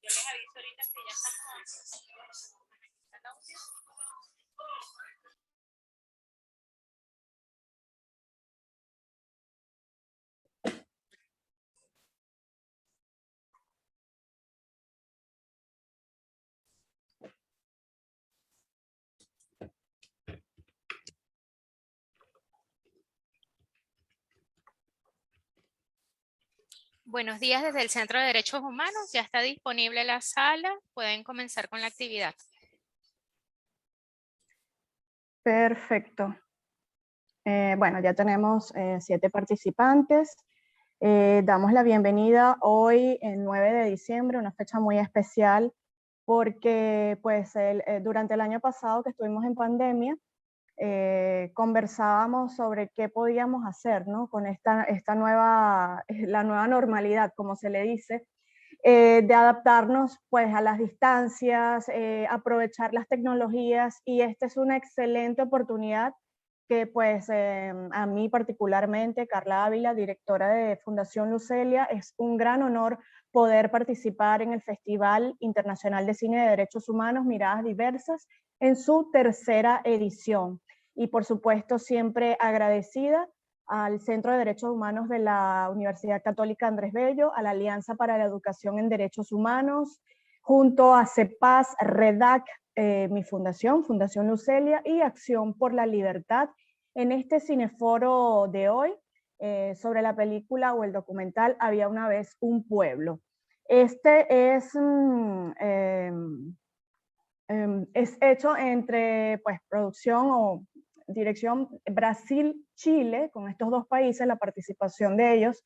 les aviso ahorita que ya estamos. Buenos días desde el Centro de Derechos Humanos. Ya está disponible la sala. Pueden comenzar con la actividad. Perfecto. Bueno, ya tenemos 7 participantes. Damos la bienvenida hoy, el 9 de diciembre, una fecha muy especial porque pues, durante el año pasado que estuvimos en pandemia, conversábamos sobre qué podíamos hacer, ¿no? Con la nueva normalidad, como se le dice, de adaptarnos pues a las distancias, aprovechar las tecnologías, y esta es una excelente oportunidad que pues a mí particularmente, Carla Ávila, directora de Fundación Lucelia, es un gran honor poder participar en el Festival Internacional de Cine de Derechos Humanos Miradas Diversas en su 3ª edición. Y por supuesto siempre agradecida al Centro de Derechos Humanos de la Universidad Católica Andrés Bello, a la Alianza para la Educación en Derechos Humanos, junto a CEPAS, REDAC, mi fundación, Fundación Lucelia, y Acción por la Libertad, en este cineforo de hoy sobre la película o el documental Había una vez un pueblo. Este es hecho entre pues, producción o dirección Brasil-Chile, con estos 2 países, la participación de ellos,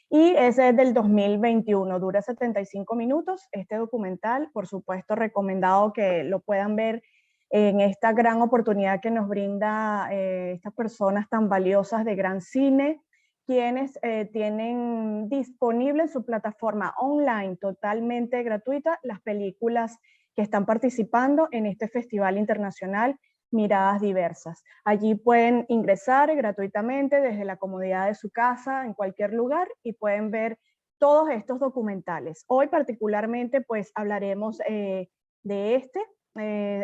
y ese es del 2021, dura 75 minutos. Este documental, por supuesto, recomendado que lo puedan ver en esta gran oportunidad que nos brinda estas personas tan valiosas de Gran Cine, quienes tienen disponible en su plataforma online totalmente gratuita las películas que están participando en este Festival Internacional Miradas Diversas. Allí pueden ingresar gratuitamente desde la comodidad de su casa, en cualquier lugar, y pueden ver todos estos documentales. Hoy particularmente pues hablaremos de este,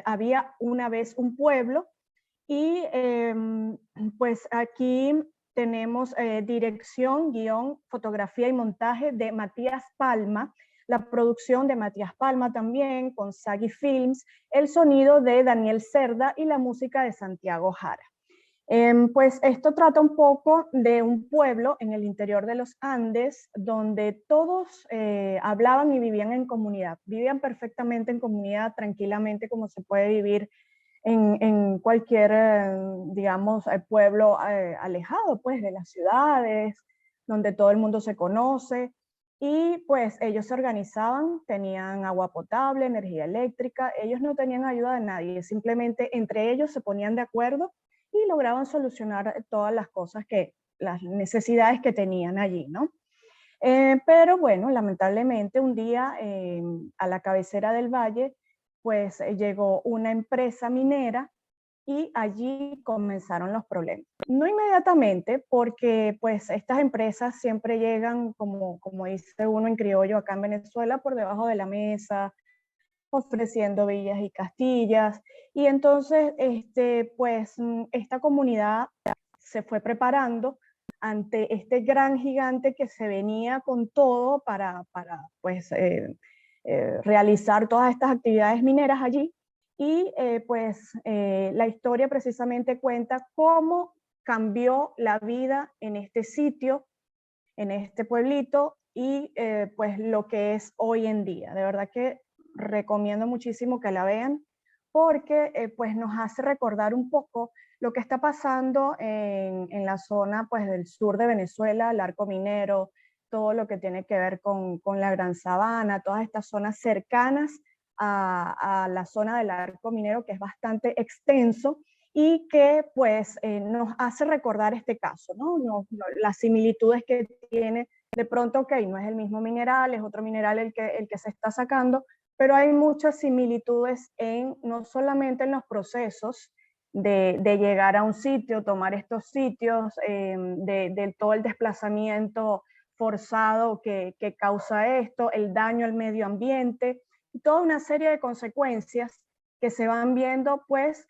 Había una vez un pueblo, y pues aquí tenemos dirección, guión, fotografía y montaje de Matías Palma, la producción de Matías Palma también, con Sagi Films, el sonido de Daniel Cerda y la música de Santiago Jara. Pues esto trata un poco de un pueblo en el interior de los Andes, donde todos hablaban y vivían en comunidad, vivían perfectamente en comunidad, tranquilamente, como se puede vivir en cualquier, digamos, pueblo alejado pues de las ciudades, donde todo el mundo se conoce. Y pues ellos se organizaban, tenían agua potable, energía eléctrica, ellos no tenían ayuda de nadie, simplemente entre ellos se ponían de acuerdo y lograban solucionar todas las cosas las necesidades que tenían allí, ¿no? Pero bueno, lamentablemente un día a la cabecera del valle, pues llegó una empresa minera y allí comenzaron los problemas. No inmediatamente, porque pues estas empresas siempre llegan, como dice uno en criollo acá en Venezuela, por debajo de la mesa, ofreciendo villas y castillas. Y entonces, pues esta comunidad se fue preparando ante este gran gigante que se venía con todo para pues, realizar todas estas actividades mineras allí. Y pues la historia precisamente cuenta cómo cambió la vida en este sitio, en este pueblito, y pues lo que es hoy en día. De verdad que recomiendo muchísimo que la vean, porque pues nos hace recordar un poco lo que está pasando en la zona pues del sur de Venezuela, el arco minero, todo lo que tiene que ver con la Gran Sabana, todas estas zonas cercanas a la zona del arco minero, que es bastante extenso y que pues nos hace recordar este caso, ¿no? Las similitudes que tiene. De pronto, ok, no es el mismo mineral, es otro mineral el que se está sacando, pero hay muchas similitudes no solamente en los procesos de llegar a un sitio, tomar estos sitios, de todo el desplazamiento forzado que causa esto, el daño al medio ambiente, y toda una serie de consecuencias que se van viendo pues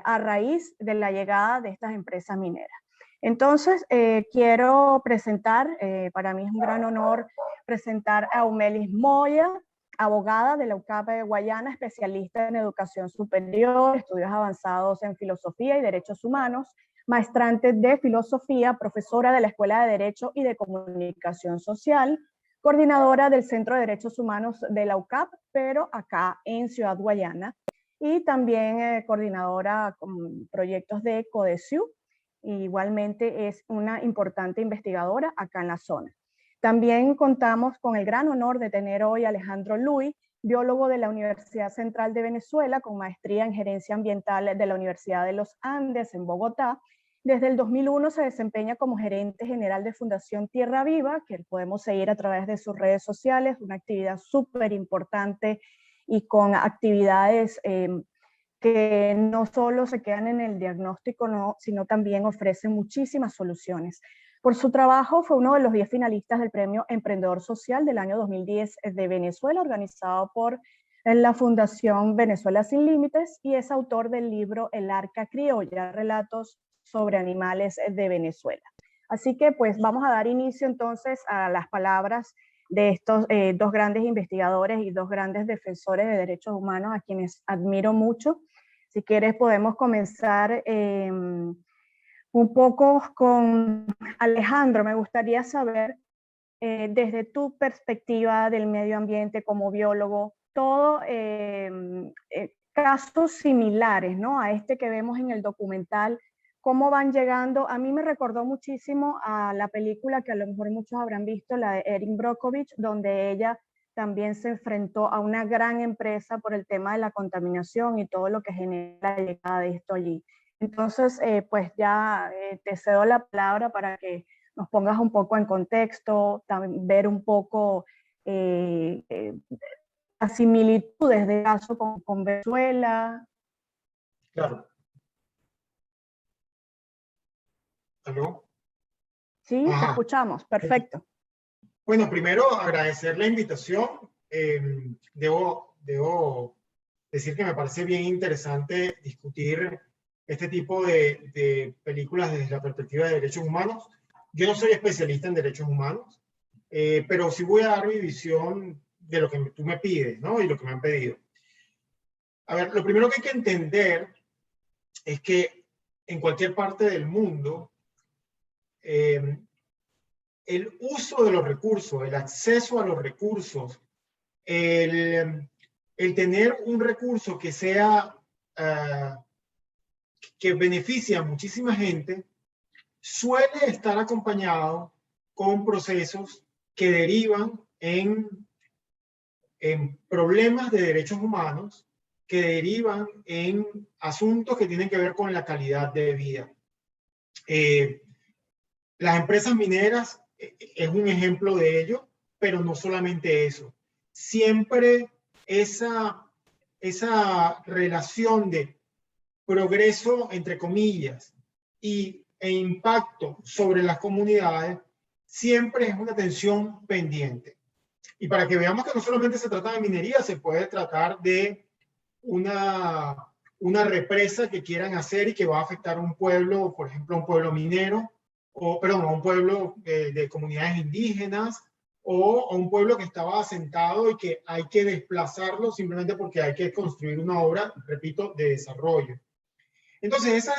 a raíz de la llegada de estas empresas mineras. Entonces, quiero presentar, para mí es un gran honor presentar a Aumelis Moya, abogada de la UCAP de Guayana, especialista en educación superior, estudios avanzados en filosofía y derechos humanos, maestrante de filosofía, profesora de la Escuela de Derecho y de Comunicación Social, coordinadora del Centro de Derechos Humanos de la UCAP, pero acá en Ciudad Guayana, y también coordinadora con proyectos de CODESIU. Igualmente es una importante investigadora acá en la zona. También contamos con el gran honor de tener hoy a Alejandro Luy, biólogo de la Universidad Central de Venezuela, con maestría en gerencia ambiental de la Universidad de los Andes en Bogotá. Desde el 2001 se desempeña como gerente general de Fundación Tierra Viva, que podemos seguir a través de sus redes sociales, una actividad súper importante y con actividades que no solo se quedan en el diagnóstico, no, sino también ofrecen muchísimas soluciones. Por su trabajo fue uno de los 10 finalistas del Premio Emprendedor Social del año 2010 de Venezuela, organizado por la Fundación Venezuela Sin Límites, y es autor del libro El Arca Criolla, relatos sobre animales de Venezuela. Así que pues vamos a dar inicio entonces a las palabras de estos dos grandes investigadores y dos grandes defensores de derechos humanos a quienes admiro mucho. Si quieres podemos comenzar un poco con Alejandro. Me gustaría saber desde tu perspectiva del medio ambiente como biólogo, todo casos similares, ¿no?, a este que vemos en el documental, cómo van llegando. A mí me recordó muchísimo a la película que a lo mejor muchos habrán visto, la de Erin Brockovich, donde ella también se enfrentó a una gran empresa por el tema de la contaminación y todo lo que genera la llegada de esto allí. Entonces, pues ya te cedo la palabra para que nos pongas un poco en contexto, también ver un poco las similitudes de caso con Venezuela. Claro. ¿Aló? Sí, te Ajá. escuchamos, perfecto. Bueno, primero agradecer la invitación. Debo decir que me parece bien interesante discutir este tipo de películas desde la perspectiva de derechos humanos. Yo no soy especialista en derechos humanos, pero sí voy a dar mi visión de lo que tú me pides, ¿no? Y lo que me han pedido. A ver, lo primero que hay que entender es que en cualquier parte del mundo, el uso de los recursos, el acceso a los recursos, el tener un recurso que sea, que beneficie a muchísima gente, suele estar acompañado con procesos que derivan en problemas de derechos humanos, que derivan en asuntos que tienen que ver con la calidad de vida. Las empresas mineras es un ejemplo de ello, pero no solamente eso. Siempre esa relación de progreso, entre comillas, e impacto sobre las comunidades, siempre es una tensión pendiente. Y para que veamos que no solamente se trata de minería, se puede tratar de una represa que quieran hacer y que va a afectar a un pueblo, por ejemplo, a un pueblo minero, a un pueblo de comunidades indígenas, o a un pueblo que estaba asentado y que hay que desplazarlo simplemente porque hay que construir una obra, repito, de desarrollo. Entonces,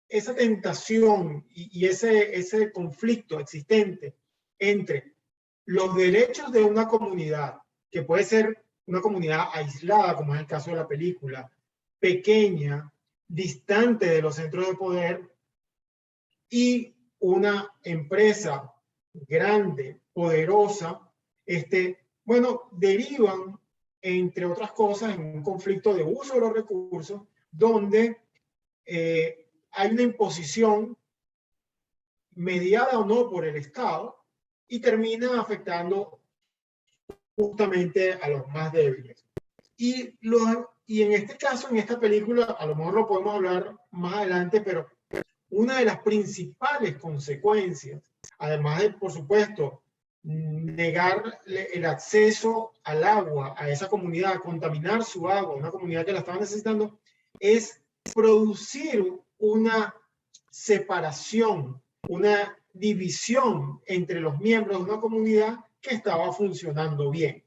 esa tentación y ese conflicto existente entre los derechos de una comunidad, que puede ser una comunidad aislada, como es el caso de la película, pequeña, distante de los centros de poder, y una empresa grande, poderosa, bueno, derivan, entre otras cosas, en un conflicto de uso de los recursos, donde hay una imposición mediada o no por el Estado y termina afectando justamente a los más débiles. Y en este caso, en esta película, a lo mejor lo podemos hablar más adelante, pero una de las principales consecuencias, además de, por supuesto, negarle el acceso al agua a esa comunidad, contaminar su agua, una comunidad que la estaba necesitando, es producir una separación, una división entre los miembros de una comunidad que estaba funcionando bien.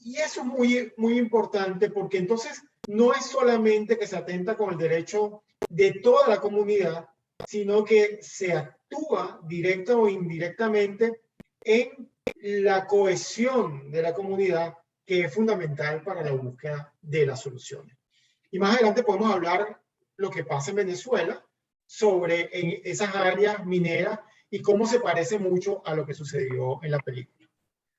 Y eso es muy, muy importante porque entonces no es solamente que se atenta con el derecho de toda la comunidad, sino que se actúa directa o indirectamente en la cohesión de la comunidad, que es fundamental para la búsqueda de las soluciones. Y más adelante podemos hablar lo que pasa en Venezuela sobre en esas áreas mineras y cómo se parece mucho a lo que sucedió en la película.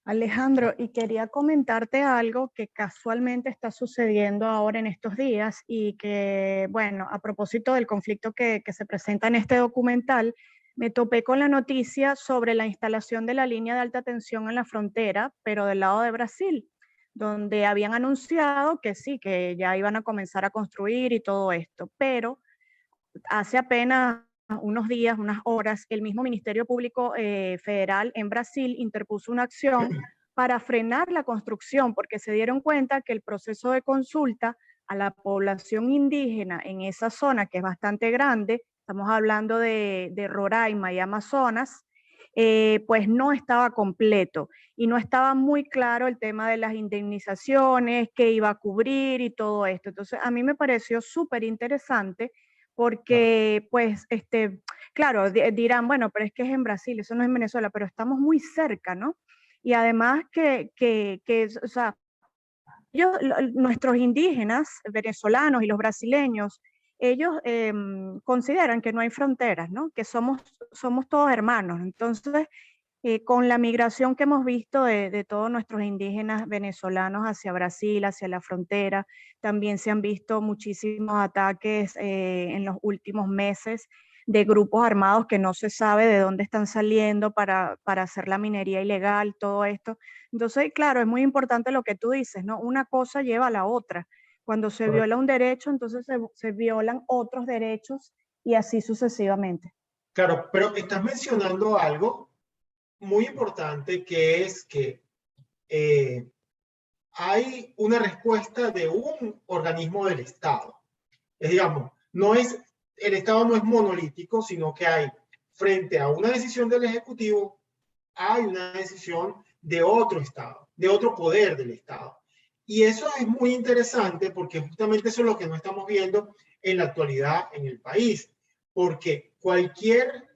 Alejandro, y quería comentarte algo que casualmente está sucediendo ahora en estos días y que, bueno, a propósito del conflicto que se presenta en este documental, me topé con la noticia sobre la instalación de la línea de alta tensión en la frontera, pero del lado de Brasil, donde habían anunciado que sí, que ya iban a comenzar a construir y todo esto, pero hace apenas unos días, unas horas, el mismo Ministerio Público Federal en Brasil interpuso una acción para frenar la construcción porque se dieron cuenta que el proceso de consulta a la población indígena en esa zona, que es bastante grande, estamos hablando de Roraima y Amazonas, pues no estaba completo y no estaba muy claro el tema de las indemnizaciones, qué iba a cubrir y todo esto. Entonces, a mí me pareció súper interesante porque, pues, claro, dirán, bueno, pero es que es en Brasil, eso no es en Venezuela, pero estamos muy cerca, ¿no? Y además o sea, nuestros indígenas venezolanos y los brasileños, ellos consideran que no hay fronteras, ¿no? Que somos todos hermanos. Entonces, con la migración que hemos visto de todos nuestros indígenas venezolanos hacia Brasil, hacia la frontera, también se han visto muchísimos ataques en los últimos meses de grupos armados que no se sabe de dónde están saliendo para hacer la minería ilegal, todo esto. Entonces, claro, es muy importante lo que tú dices, ¿no? Una cosa lleva a la otra. Cuando se viola un derecho, entonces se violan otros derechos y así sucesivamente. Claro, pero estás mencionando algo muy importante, que es que hay una respuesta de un organismo del Estado. Es, digamos, el Estado no es monolítico, sino que hay, frente a una decisión del Ejecutivo, hay una decisión de otro Estado, de otro poder del Estado. Y eso es muy interesante porque justamente eso es lo que no estamos viendo en la actualidad en el país. Porque cualquier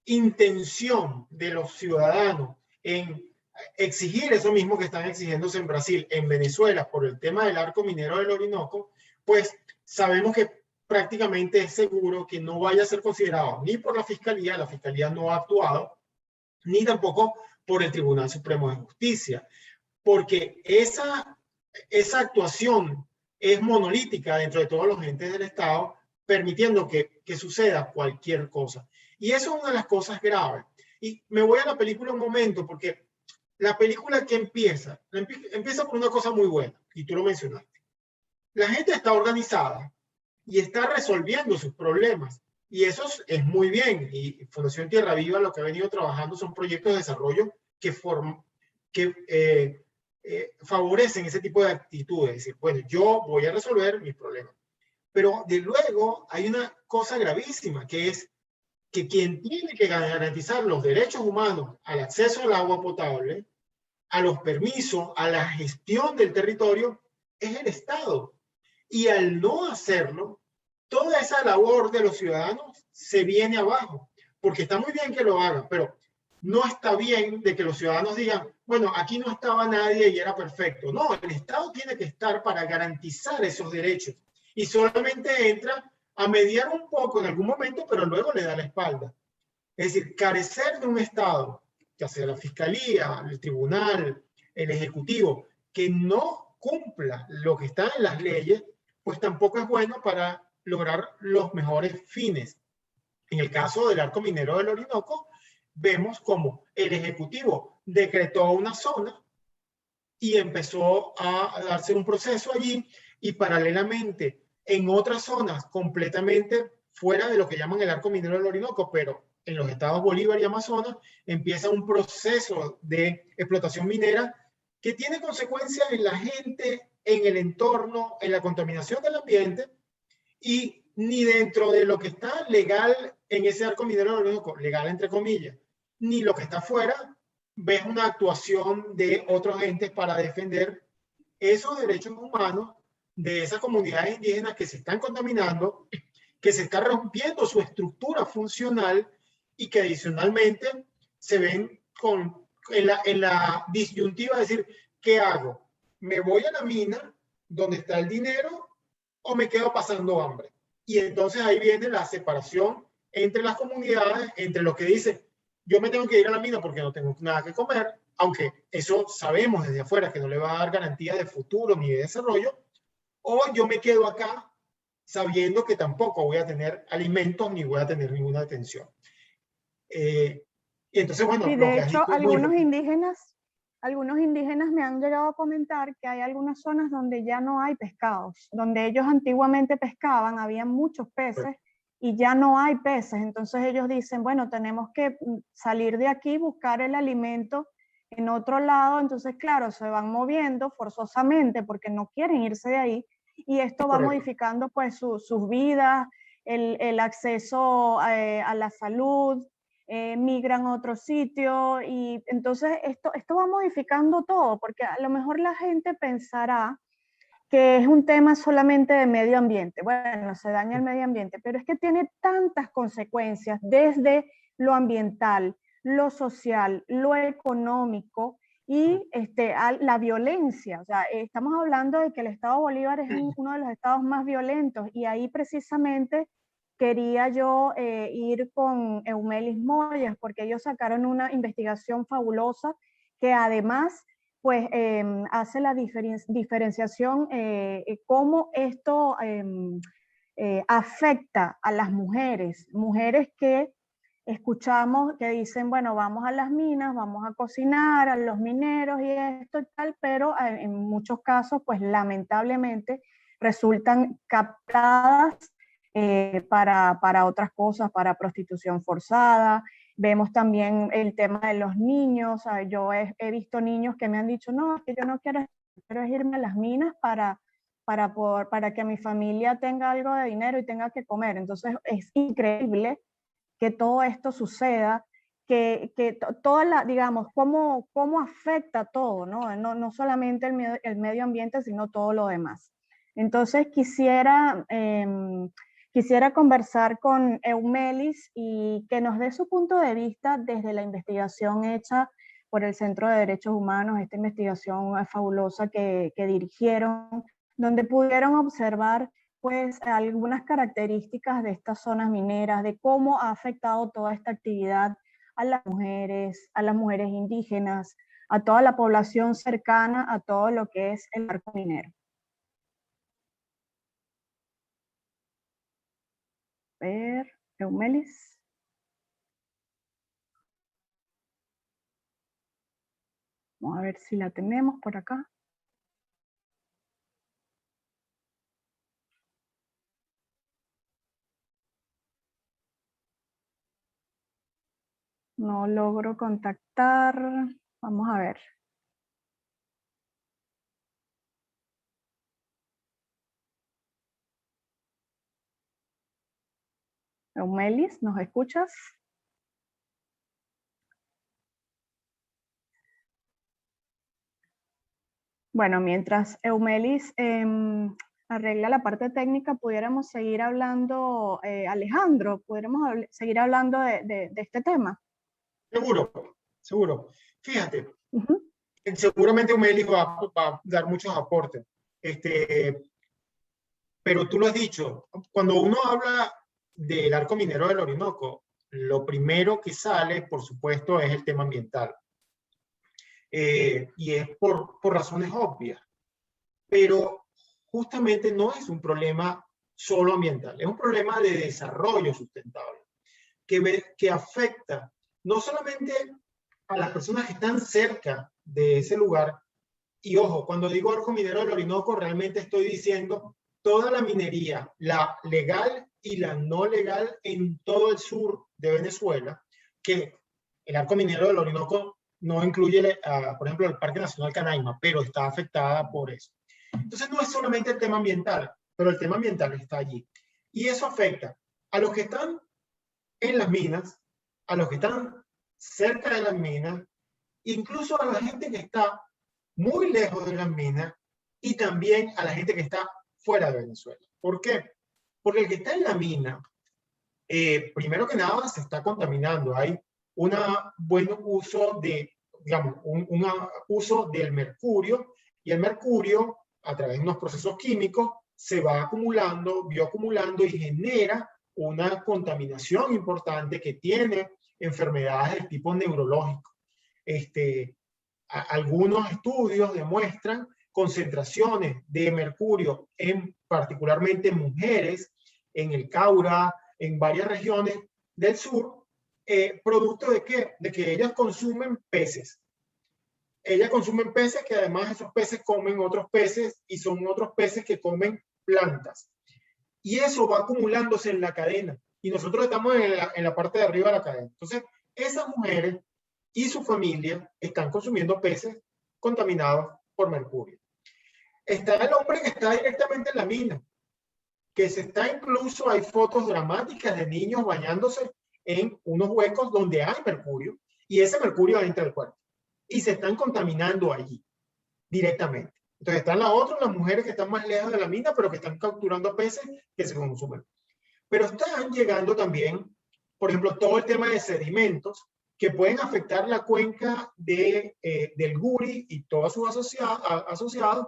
intención de los ciudadanos en exigir eso mismo que están exigiéndose en Brasil, en Venezuela, por el tema del arco minero del Orinoco, pues sabemos que prácticamente es seguro que no vaya a ser considerado ni por la Fiscalía no ha actuado, ni tampoco por el Tribunal Supremo de Justicia, porque esa actuación es monolítica dentro de todos los entes del Estado, permitiendo que suceda cualquier cosa. Y eso es una de las cosas graves. Y me voy a la película un momento, porque la película que empieza por una cosa muy buena, y tú lo mencionaste. La gente está organizada y está resolviendo sus problemas. Y eso es muy bien. Y Fundación Tierra Viva lo que ha venido trabajando son proyectos de desarrollo que favorecen ese tipo de actitudes. Es decir, bueno, yo voy a resolver mis problemas. Pero de luego hay una cosa gravísima, que es que quien tiene que garantizar los derechos humanos al acceso al agua potable, a los permisos, a la gestión del territorio, es el Estado. Y al no hacerlo, toda esa labor de los ciudadanos se viene abajo. Porque está muy bien que lo hagan, pero no está bien de que los ciudadanos digan, bueno, aquí no estaba nadie y era perfecto. No, el Estado tiene que estar para garantizar esos derechos. Y solamente entra a mediar un poco en algún momento, pero luego le da la espalda. Es decir, carecer de un Estado, ya sea la Fiscalía, el Tribunal, el Ejecutivo, que no cumpla lo que está en las leyes, pues tampoco es bueno para lograr los mejores fines. En el caso del arco minero del Orinoco, vemos como el Ejecutivo decretó una zona y empezó a darse un proceso allí, y paralelamente en otras zonas completamente fuera de lo que llaman el arco minero del Orinoco, pero en los estados Bolívar y Amazonas, empieza un proceso de explotación minera que tiene consecuencias en la gente, en el entorno, en la contaminación del ambiente, y ni dentro de lo que está legal en ese arco minero del Orinoco, legal entre comillas, ni lo que está afuera, ves una actuación de otros entes para defender esos derechos humanos de esas comunidades indígenas que se están contaminando, que se está rompiendo su estructura funcional y que adicionalmente se ven en la disyuntiva de decir, ¿qué hago? ¿Me voy a la mina donde está el dinero o me quedo pasando hambre? Y entonces ahí viene la separación entre las comunidades, entre los que dicen, yo me tengo que ir a la mina porque no tengo nada que comer, aunque eso sabemos desde afuera que no le va a dar garantía de futuro ni de desarrollo, o yo me quedo acá sabiendo que tampoco voy a tener alimentos ni voy a tener ninguna atención. Y entonces, bueno, y de hecho, algunos indígenas me han llegado a comentar que hay algunas zonas donde ya no hay pescados, donde ellos antiguamente pescaban, había muchos peces y ya no hay peces. Entonces ellos dicen, bueno, tenemos que salir de aquí, buscar el alimento en otro lado. Entonces, claro, se van moviendo forzosamente porque no quieren irse de ahí, y esto va modificando pues sus vidas, el acceso a la salud, migran a otro sitio, y entonces esto va modificando todo, porque a lo mejor la gente pensará que es un tema solamente de medio ambiente. Bueno, se daña el medio ambiente, pero es que tiene tantas consecuencias desde lo ambiental, lo social, lo económico y la violencia. O sea, estamos hablando de que el Estado Bolívar es uno de los estados más violentos, y ahí precisamente quería yo ir con Eumelis Moyes, porque ellos sacaron una investigación fabulosa que además pues hace la diferenciación, cómo esto afecta a las mujeres que escuchamos que dicen, bueno, vamos a las minas, vamos a cocinar, a los mineros y esto y tal, pero en muchos casos, pues lamentablemente resultan captadas para otras cosas, para prostitución forzada. Vemos también el tema de los niños. Yo he visto niños que me han dicho, no, es que yo no quiero irme a las minas para que mi familia tenga algo de dinero y tenga que comer. Entonces es increíble que todo esto suceda, que toda la, digamos, cómo afecta todo, ¿no? No solamente el medio ambiente, sino todo lo demás. Entonces quisiera conversar con Eumelis y que nos dé su punto de vista desde la investigación hecha por el Centro de Derechos Humanos, esta investigación fabulosa que dirigieron, donde pudieron observar pues algunas características de estas zonas mineras, de cómo ha afectado toda esta actividad a las mujeres indígenas, a toda la población cercana a todo lo que es el arco minero. A ver, Eumelis. Vamos a ver si la tenemos por acá. No logro contactar. Vamos a ver. Eumelis, ¿nos escuchas? Bueno, mientras Eumelis arregla la parte técnica, pudiéramos seguir hablando, Alejandro, pudiéramos seguir hablando de este tema. Seguro. Fíjate, seguramente Eumelis va a dar muchos aportes. Pero tú lo has dicho, cuando uno habla del arco minero del Orinoco, lo primero que sale, por supuesto, es el tema ambiental. Y es por razones obvias. Pero justamente no es un problema solo ambiental, es un problema de desarrollo sustentable, que afecta no solamente a las personas que están cerca de ese lugar. Y ojo, cuando digo arco minero del Orinoco, realmente estoy diciendo toda la minería, la legal y la no legal en todo el sur de Venezuela, que el arco minero del Orinoco no incluye, por ejemplo, el Parque Nacional Canaima, pero está afectada por eso. Entonces no es solamente el tema ambiental, pero el tema ambiental está allí. Y eso afecta a los que están en las minas, a los que están cerca de las minas, incluso a la gente que está muy lejos de las minas y también a la gente que está fuera de Venezuela. ¿Por qué? Porque el que está en la mina, primero que nada, se está contaminando. Hay un buen uso de, digamos, un uso del mercurio, y el mercurio, a través de unos procesos químicos, se va acumulando, bioacumulando y genera una contaminación importante que tiene enfermedades de tipo neurológico. Algunos estudios demuestran concentraciones de mercurio en particularmente mujeres, en el Caura, en varias regiones del sur, producto de ¿qué? De que ellas consumen peces. Ellas consumen peces que además esos peces comen otros peces y son otros peces que comen plantas. Y eso va acumulándose en la cadena. Y nosotros estamos en la parte de arriba de la cadena. Entonces, esas mujeres y su familia están consumiendo peces contaminados por mercurio. Está el hombre que está directamente en la mina, que se está incluso, hay fotos dramáticas de niños bañándose en unos huecos donde hay mercurio, y ese mercurio entra al cuerpo. Y se están contaminando allí, directamente. Entonces están las mujeres que están más lejos de la mina, pero que están capturando peces que se consumen. Pero están llegando también, por ejemplo, todo el tema de sedimentos que pueden afectar la cuenca del Guri y todos sus asociados,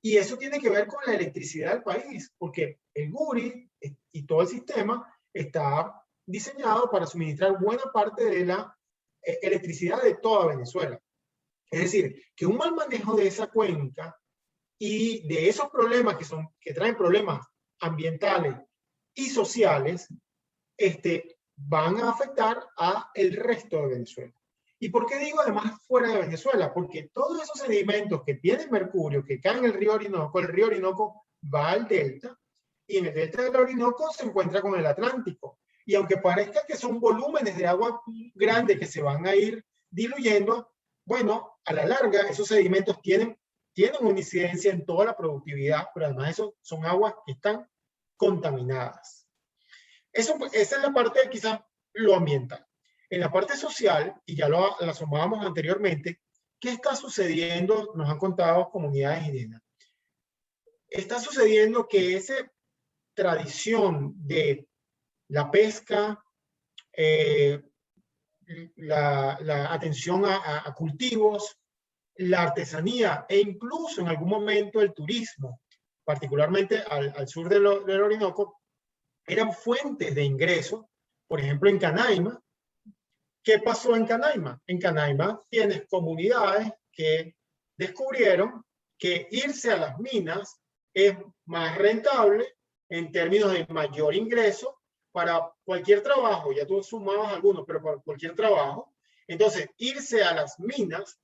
y eso tiene que ver con la electricidad del país, porque el Guri y todo el sistema está diseñado para suministrar buena parte de la electricidad de toda Venezuela. Es decir, que un mal manejo de esa cuenca y de esos problemas que traen problemas ambientales y sociales, van a afectar a el resto de Venezuela. ¿Y por qué digo además fuera de Venezuela? Porque todos esos sedimentos que tienen mercurio, que caen en el río Orinoco va al delta, y en el delta del Orinoco se encuentra con el Atlántico. Y aunque parezca que son volúmenes de agua grandes que se van a ir diluyendo, bueno, a la larga esos sedimentos tienen una incidencia en toda la productividad, pero además eso son aguas que están contaminadas. Esa es la parte de quizás lo ambiental. En la parte social, y ya lo asomábamos anteriormente, ¿qué está sucediendo? Nos han contado comunidades indígenas. Está sucediendo que esa tradición de la pesca, la atención a cultivos, la artesanía e incluso en algún momento el turismo, particularmente al sur del Orinoco, eran fuentes de ingreso. Por ejemplo, en Canaima. ¿Qué pasó en Canaima? En Canaima tienes comunidades que descubrieron que irse a las minas es más rentable en términos de mayor ingreso para cualquier trabajo. Ya tú sumabas algunos, pero para cualquier trabajo. Entonces, irse a las minas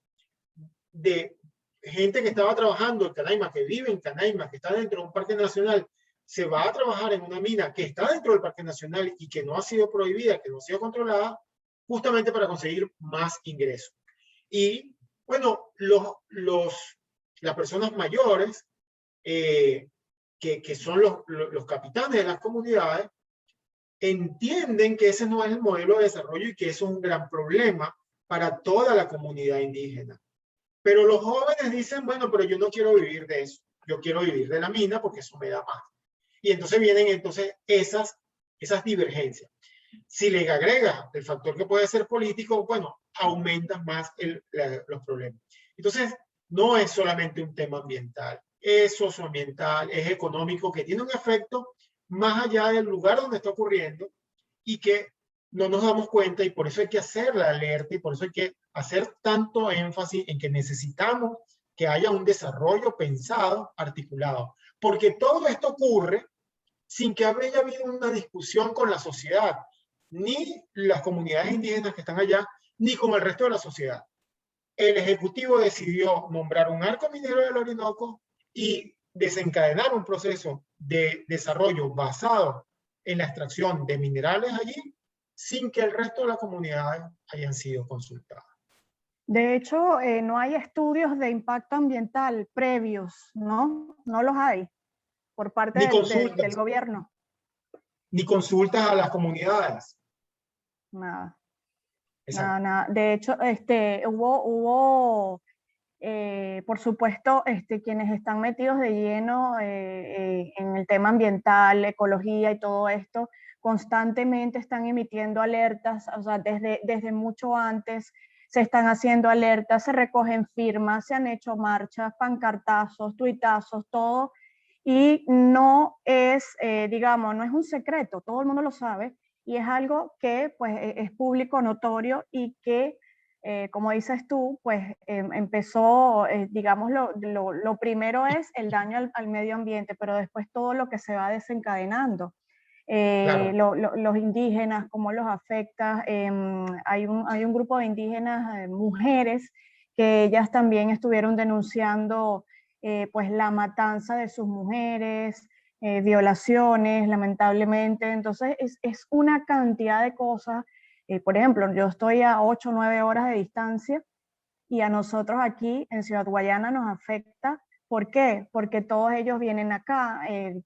de gente que estaba trabajando en Canaima, que vive en Canaima, que está dentro de un parque nacional, se va a trabajar en una mina que está dentro del parque nacional y que no ha sido prohibida, que no ha sido controlada, justamente para conseguir más ingresos. Y bueno, las personas mayores, que son los capitanes de las comunidades, entienden que ese no es el modelo de desarrollo y que eso es un gran problema para toda la comunidad indígena. Pero los jóvenes dicen, bueno, pero yo no quiero vivir de eso, yo quiero vivir de la mina porque eso me da más. Y entonces vienen esas divergencias. Si le agregas el factor que puede ser político, bueno, aumentan más los problemas. Entonces, no es solamente un tema ambiental, es socioambiental, es económico, que tiene un efecto más allá del lugar donde está ocurriendo y que no nos damos cuenta, y por eso hay que hacer la alerta y por eso hay que hacer tanto énfasis en que necesitamos que haya un desarrollo pensado, articulado. Porque todo esto ocurre sin que haya habido una discusión con la sociedad, ni las comunidades indígenas que están allá, ni con el resto de la sociedad. El Ejecutivo decidió nombrar un arco minero del Orinoco y desencadenar un proceso de desarrollo basado en la extracción de minerales allí sin que el resto de las comunidades hayan sido consultadas. De hecho, no hay estudios de impacto ambiental previos, ¿no? No los hay por parte Ni del consultas, gobierno. ni consultas a las comunidades. Nada, Exacto. nada. De hecho, hubo por supuesto, quienes están metidos de lleno en el tema ambiental, ecología y todo esto, constantemente están emitiendo alertas, o sea, desde mucho antes se están haciendo alertas, se recogen firmas, se han hecho marchas, pancartazos, tuitazos, todo, y no es, digamos, no es un secreto, todo el mundo lo sabe, y es algo que pues es público, notorio, y que como dices tú, pues empezó, digamos, lo primero es el daño al medio ambiente, pero después todo lo que se va desencadenando. Claro. Los indígenas, cómo los afecta. Hay un grupo de indígenas, mujeres, que ellas también estuvieron denunciando pues la matanza de sus mujeres, violaciones, lamentablemente. Entonces es una cantidad de cosas. Por ejemplo, yo estoy a 8 o 9 horas de distancia y a nosotros aquí en Ciudad Guayana nos afecta. ¿Por qué? Porque todos ellos vienen acá.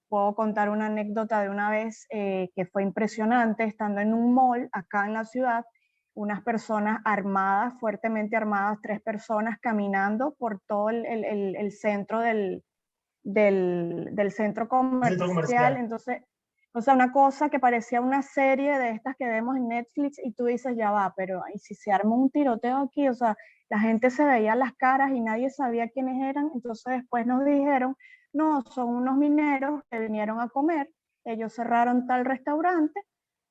Puedo contar una anécdota de una vez que fue impresionante, estando en un mall acá en la ciudad, unas personas armadas, fuertemente armadas, 3 personas caminando por todo el centro del centro Centro comercial. comercial. Entonces, o sea, una cosa que parecía una serie de estas que vemos en Netflix y tú dices, ya va, pero ¿y si se arma un tiroteo aquí? O sea, la gente se veía las caras y nadie sabía quiénes eran. Entonces después nos dijeron, no, son unos mineros que vinieron a comer, ellos cerraron tal restaurante,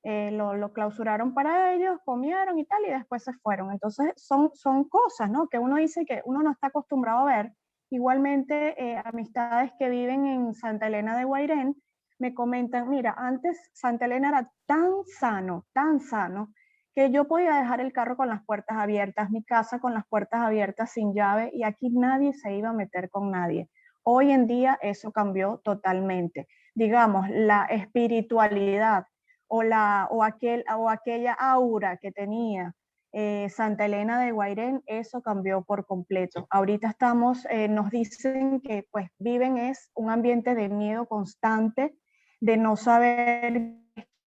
lo clausuraron para ellos, comieron y tal, y después se fueron. Entonces son cosas, ¿no? Que uno dice que uno no está acostumbrado a ver. Igualmente, amistades que viven en Santa Elena de Guairén me comentan, mira, antes Santa Elena era tan sano, que yo podía dejar el carro con las puertas abiertas, mi casa con las puertas abiertas sin llave, y aquí nadie se iba a meter con nadie. Hoy en día eso cambió totalmente. Digamos, la espiritualidad o aquella aura que tenía Santa Elena de Guairén, eso cambió por completo. Ahorita estamos, nos dicen que pues viven es un ambiente de miedo constante, de no saber,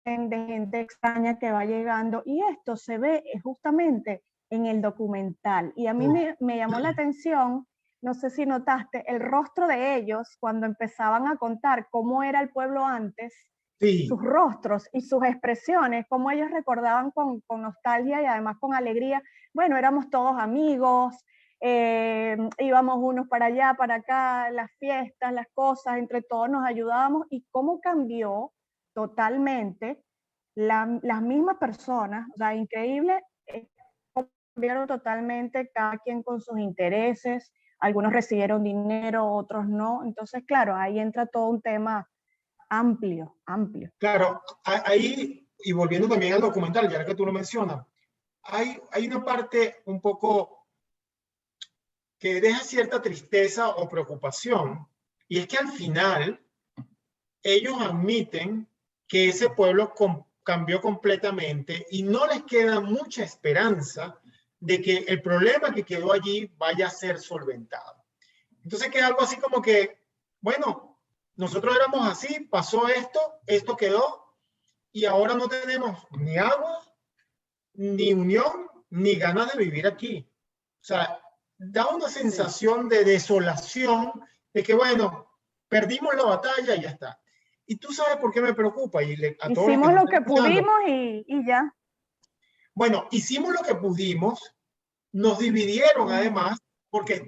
de gente extraña que va llegando, y esto se ve justamente en el documental. Y a mí me llamó la atención, no sé si notaste, el rostro de ellos cuando empezaban a contar cómo era el pueblo antes, Sí. sus rostros y sus expresiones, cómo ellos recordaban con nostalgia y además con alegría. Bueno, éramos todos amigos, íbamos unos para allá, para acá, las fiestas, las cosas, entre todos nos ayudábamos, y cómo cambió totalmente las mismas personas, o sea, increíble, cambiaron totalmente, cada quien con sus intereses, algunos recibieron dinero, otros no. Entonces, claro, ahí entra todo un tema amplio. Claro, ahí, y volviendo también al documental, ya que tú lo mencionas, hay una parte un poco que deja cierta tristeza o preocupación, y es que al final ellos admiten que ese pueblo cambió completamente y no les queda mucha esperanza de que el problema que quedó allí vaya a ser solventado. Entonces queda algo así como que, bueno, nosotros éramos así, pasó esto, esto quedó, y ahora no tenemos ni agua, ni unión, ni ganas de vivir aquí. O sea, da una sensación de desolación, de que, bueno, perdimos la batalla y ya está. Y tú sabes por qué me preocupa. Y a todos los que Hicimos nos lo están que escuchando, pudimos y ya. bueno, hicimos lo que pudimos, nos dividieron además, porque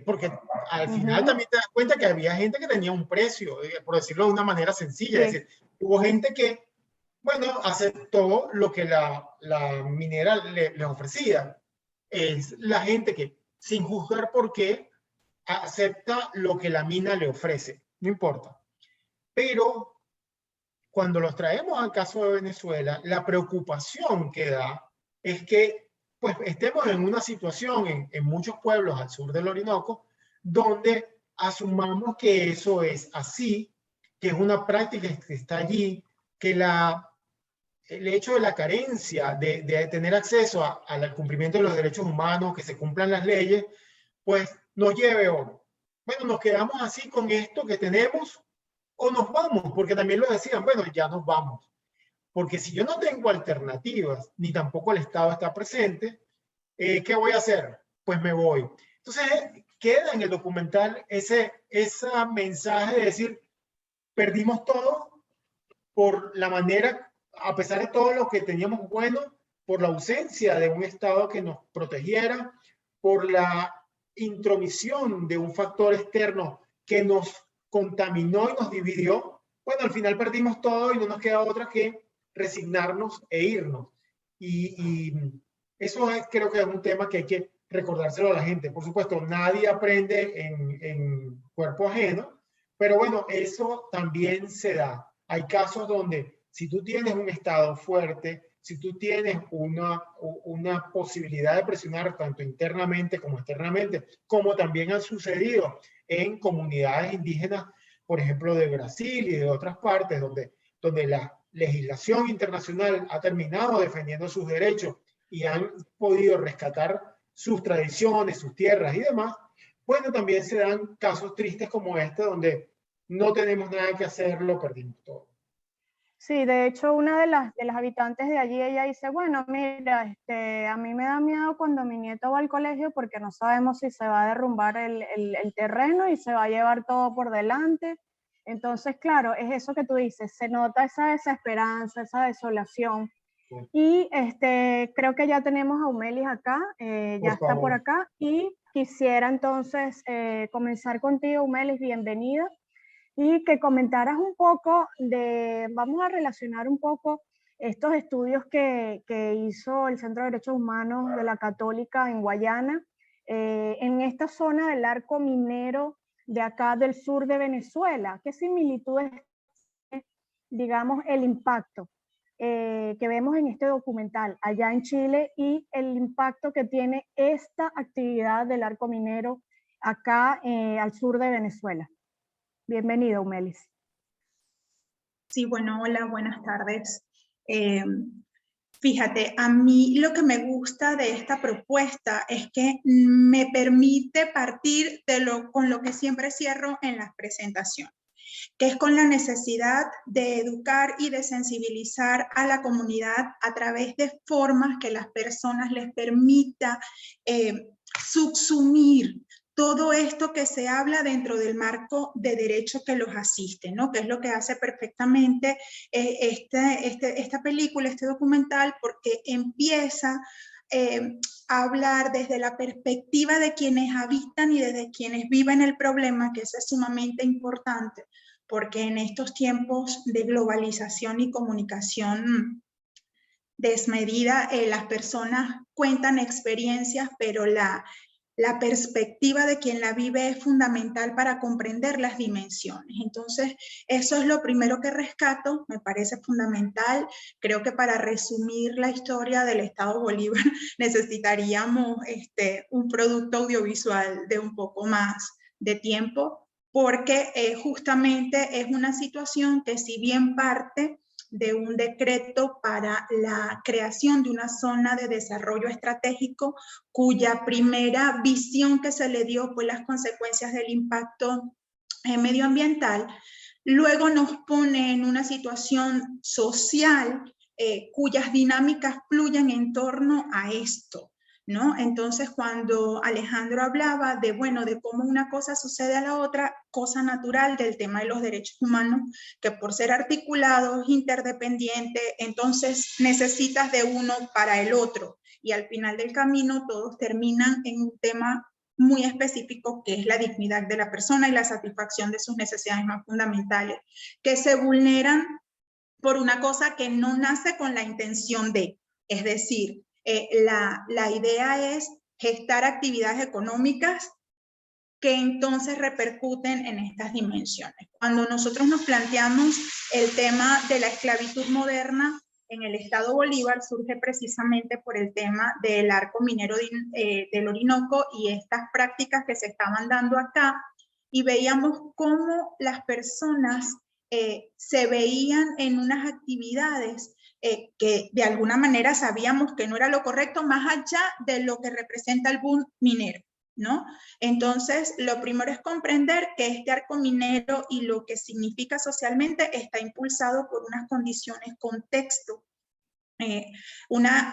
al final también te das cuenta que había gente que tenía un precio, por decirlo de una manera sencilla. Sí. Es decir, hubo gente que, bueno, aceptó lo que la minera le ofrecía. Es la gente que, sin juzgar por qué, acepta lo que la mina le ofrece, no importa. Pero cuando los traemos al caso de Venezuela, la preocupación que da es que pues, estemos en una situación en muchos pueblos al sur del Orinoco donde asumamos que eso es así, que es una práctica que está allí, que la el hecho de la carencia de tener acceso al cumplimiento de los derechos humanos, que se cumplan las leyes, pues nos lleve o, bueno, nos quedamos así con esto que tenemos o nos vamos, porque también lo decían, bueno, ya nos vamos. Porque si yo no tengo alternativas, ni tampoco el Estado está presente, ¿qué voy a hacer? Pues me voy. Entonces, queda en el documental ese mensaje de decir, perdimos todo por la manera, a pesar de todo lo que teníamos bueno, por la ausencia de un Estado que nos protegiera, por la intromisión de un factor externo que nos contaminó y nos dividió. Bueno, al final perdimos todo y no nos queda otra que resignarnos e irnos. Y eso creo que es un tema que hay que recordárselo a la gente. Por supuesto, nadie aprende en cuerpo ajeno, pero bueno, eso también se da. Hay casos donde si tú tienes un Estado fuerte, si tú tienes una posibilidad de presionar tanto internamente como externamente, como también ha sucedido en comunidades indígenas, por ejemplo, de Brasil y de otras partes, donde la legislación internacional ha terminado defendiendo sus derechos y han podido rescatar sus tradiciones, sus tierras y demás, bueno, también se dan casos tristes como este, donde no tenemos nada que hacer, lo perdimos todo. Sí, de hecho, una de las habitantes de allí, ella dice, bueno, mira, a mí me da miedo cuando mi nieto va al colegio porque no sabemos si se va a derrumbar el terreno y se va a llevar todo por delante. Entonces, claro, es eso que tú dices, se nota esa desesperanza, esa desolación. Sí. Y creo que ya tenemos a Umelis acá, ya está por acá, y quisiera entonces comenzar contigo, Umelis, bienvenida. Y que comentaras un poco vamos a relacionar un poco estos estudios que hizo el Centro de Derechos Humanos de la Católica en Guayana, en esta zona del arco minero de acá del sur de Venezuela. ¿Qué similitudes tiene, digamos, el impacto que vemos en este documental allá en Chile y el impacto que tiene esta actividad del arco minero acá al sur de Venezuela? Bienvenido, Umelis. Sí, bueno, hola, buenas tardes. Fíjate, a mí lo que me gusta de esta propuesta es que me permite partir con lo que siempre cierro en las presentaciones, que es con la necesidad de educar y de sensibilizar a la comunidad a través de formas que las personas les permita subsumir todo esto que se habla dentro del marco de derecho que los asiste, ¿no? Que es lo que hace perfectamente esta película, este documental, porque empieza a hablar desde la perspectiva de quienes habitan y desde quienes viven el problema, que eso es sumamente importante, porque en estos tiempos de globalización y comunicación desmedida, las personas cuentan experiencias, pero la perspectiva de quien la vive es fundamental para comprender las dimensiones. Entonces, eso es lo primero que rescato, me parece fundamental. Creo que para resumir la historia del Estado Bolívar necesitaríamos un producto audiovisual de un poco más de tiempo, porque justamente es una situación que, si bien parte de un decreto para la creación de una zona de desarrollo estratégico, cuya primera visión que se le dio fue las consecuencias del impacto medioambiental, luego nos pone en una situación social cuyas dinámicas fluyen en torno a esto, ¿no? Entonces, cuando Alejandro hablaba de cómo una cosa sucede a la otra, cosa natural del tema de los derechos humanos, que por ser articulados, interdependientes, entonces necesitas de uno para el otro, y al final del camino todos terminan en un tema muy específico, que es la dignidad de la persona y la satisfacción de sus necesidades más fundamentales, que se vulneran por una cosa que no nace con la intención de, es decir, la idea es gestar actividades económicas que entonces repercuten en estas dimensiones. Cuando nosotros nos planteamos el tema de la esclavitud moderna en el Estado Bolívar, surge precisamente por el tema del arco minero del Orinoco y estas prácticas que se estaban dando acá, y veíamos cómo las personas se veían en unas actividades que de alguna manera sabíamos que no era lo correcto, más allá de lo que representa el boom minero, ¿no? Entonces, lo primero es comprender que este arco minero y lo que significa socialmente está impulsado por unas condiciones, contexto, una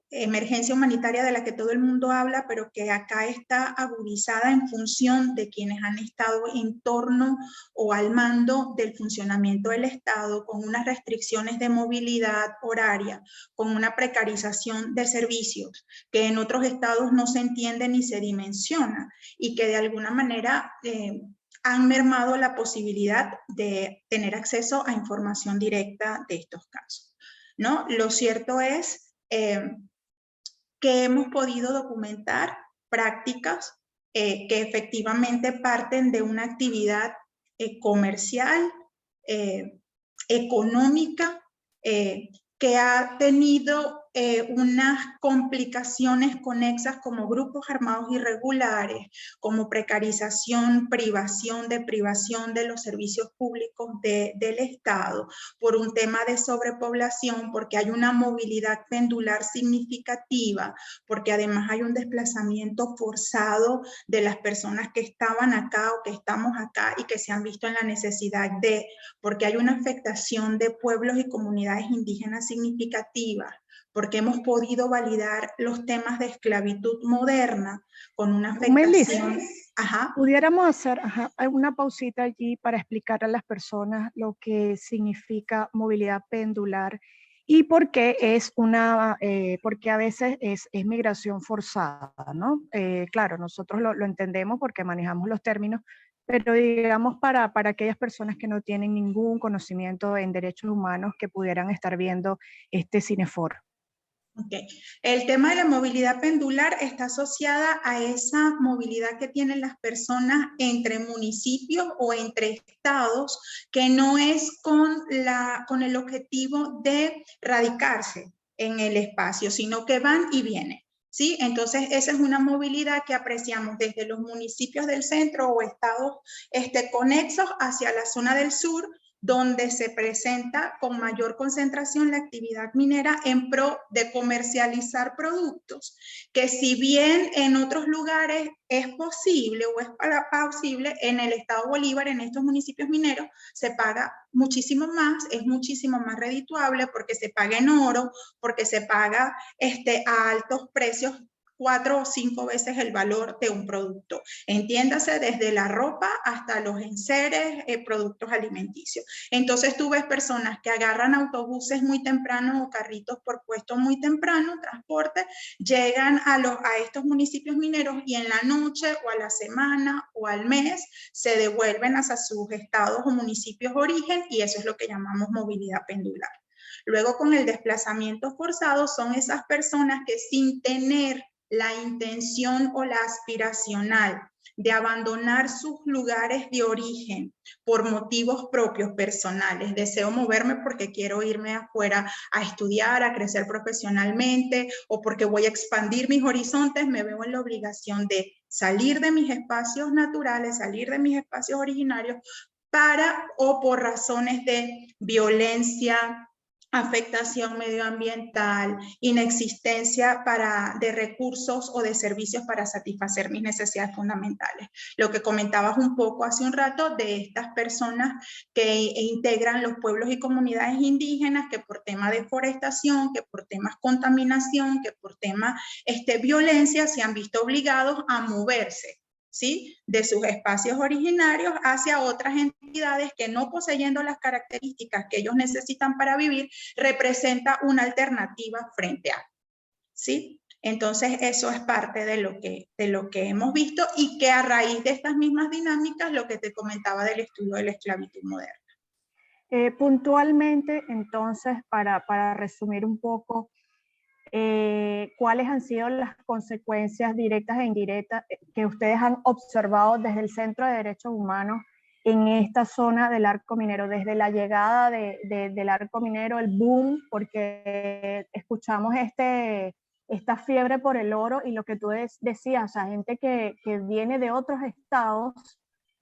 emergencia humanitaria de la que todo el mundo habla, pero que acá está agudizada en función de quienes han estado en torno o al mando del funcionamiento del Estado, con unas restricciones de movilidad horaria, con una precarización de servicios que en otros estados no se entiende ni se dimensiona, y que de alguna manera han mermado la posibilidad de tener acceso a información directa de estos casos, ¿no? Lo cierto es que hemos podido documentar prácticas que efectivamente parten de una actividad comercial, económica, que ha tenido unas complicaciones conexas como grupos armados irregulares, como precarización, privación de los servicios públicos del Estado, por un tema de sobrepoblación, porque hay una movilidad pendular significativa, porque además hay un desplazamiento forzado de las personas que estaban acá o que estamos acá y que se han visto en la necesidad de, porque hay una afectación de pueblos y comunidades indígenas significativa, porque hemos podido validar los temas de esclavitud moderna con una afectación. Pudiéramos hacer una pausita allí para explicar a las personas lo que significa movilidad pendular y por qué porque a veces es migración forzada, ¿no? Claro, nosotros lo entendemos porque manejamos los términos, pero digamos para aquellas personas que no tienen ningún conocimiento en derechos humanos que pudieran estar viendo este cineforo. Okay. El tema de la movilidad pendular está asociada a esa movilidad que tienen las personas entre municipios o entre estados, que no es con el objetivo de radicarse en el espacio, sino que van y vienen, ¿sí? Entonces, esa es una movilidad que apreciamos desde los municipios del centro o estados conexos hacia la zona del sur, donde se presenta con mayor concentración la actividad minera en pro de comercializar productos, que si bien en otros lugares es posible o es posible, en el estado Bolívar, en estos municipios mineros, se paga muchísimo más, es muchísimo más redituable porque se paga en oro, porque se paga a altos precios, 4 o 5 veces el valor de un producto. Entiéndase, desde la ropa hasta los enseres, productos alimenticios. Entonces tú ves personas que agarran autobuses muy temprano o carritos por puesto muy temprano, transporte, llegan a estos municipios mineros y en la noche o a la semana o al mes se devuelven hacia sus estados o municipios de origen, y eso es lo que llamamos movilidad pendular. Luego, con el desplazamiento forzado, son esas personas que sin tener la intención o la aspiracional de abandonar sus lugares de origen por motivos propios, personales. Deseo moverme porque quiero irme afuera a estudiar, a crecer profesionalmente, o porque voy a expandir mis horizontes, me veo en la obligación de salir de mis espacios naturales, salir de mis espacios originarios, o por razones de violencia, afectación medioambiental, inexistencia de recursos o de servicios para satisfacer mis necesidades fundamentales. Lo que comentabas un poco hace un rato de estas personas que integran los pueblos y comunidades indígenas, que por tema de deforestación, que por temas contaminación, que por temas violencia, se han visto obligados a moverse, ¿sí?, de sus espacios originarios hacia otras entidades que, no poseyendo las características que ellos necesitan para vivir, representa una alternativa frente a, ¿sí? Entonces, eso es parte de lo que hemos visto, y que a raíz de estas mismas dinámicas, lo que te comentaba del estudio de la esclavitud moderna. Puntualmente, entonces, para resumir un poco, ¿cuáles han sido las consecuencias directas e indirectas que ustedes han observado desde el Centro de Derechos Humanos en esta zona del arco minero, desde la llegada del arco minero, el boom, porque escuchamos esta fiebre por el oro y lo que tú decías, o sea, gente que viene de otros estados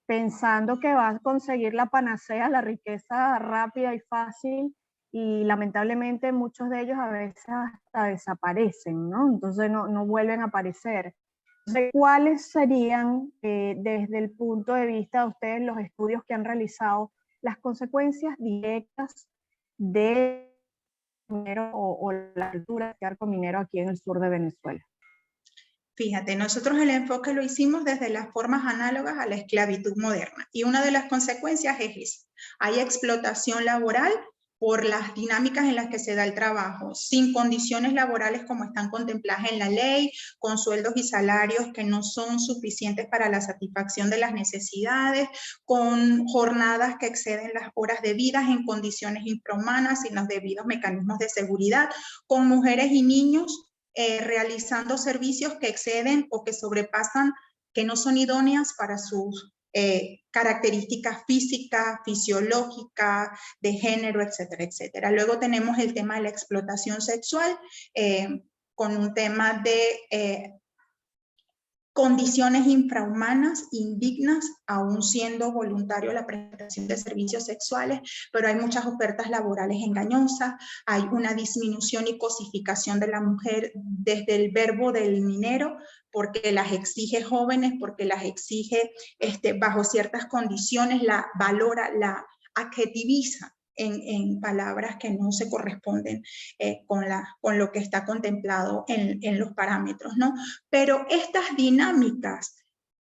pensando que va a conseguir la panacea, la riqueza rápida y fácil, y lamentablemente muchos de ellos a veces hasta desaparecen, ¿no? Entonces no vuelven a aparecer. Entonces, ¿cuáles serían, desde el punto de vista de ustedes, los estudios que han realizado, las consecuencias directas de minero o la cultura de arco minero aquí en el sur de Venezuela? Fíjate, nosotros el enfoque lo hicimos desde las formas análogas a la esclavitud moderna y una de las consecuencias es esa. Hay explotación laboral por las dinámicas en las que se da el trabajo, sin condiciones laborales como están contempladas en la ley, con sueldos y salarios que no son suficientes para la satisfacción de las necesidades, con jornadas que exceden las horas debidas en condiciones infrahumanas, sin los debidos mecanismos de seguridad, con mujeres y niños realizando servicios que exceden o que sobrepasan, que no son idóneas para sus características físicas, fisiológicas, de género, etcétera, etcétera. Luego tenemos el tema de la explotación sexual, con un tema de condiciones infrahumanas, indignas, aún siendo voluntario la prestación de servicios sexuales, pero hay muchas ofertas laborales engañosas, hay una disminución y cosificación de la mujer desde el verbo del minero, porque las exige jóvenes, porque las exige bajo ciertas condiciones, la valora, la adjetiviza en palabras que no se corresponden con lo que está contemplado en los parámetros, ¿no? Pero estas dinámicas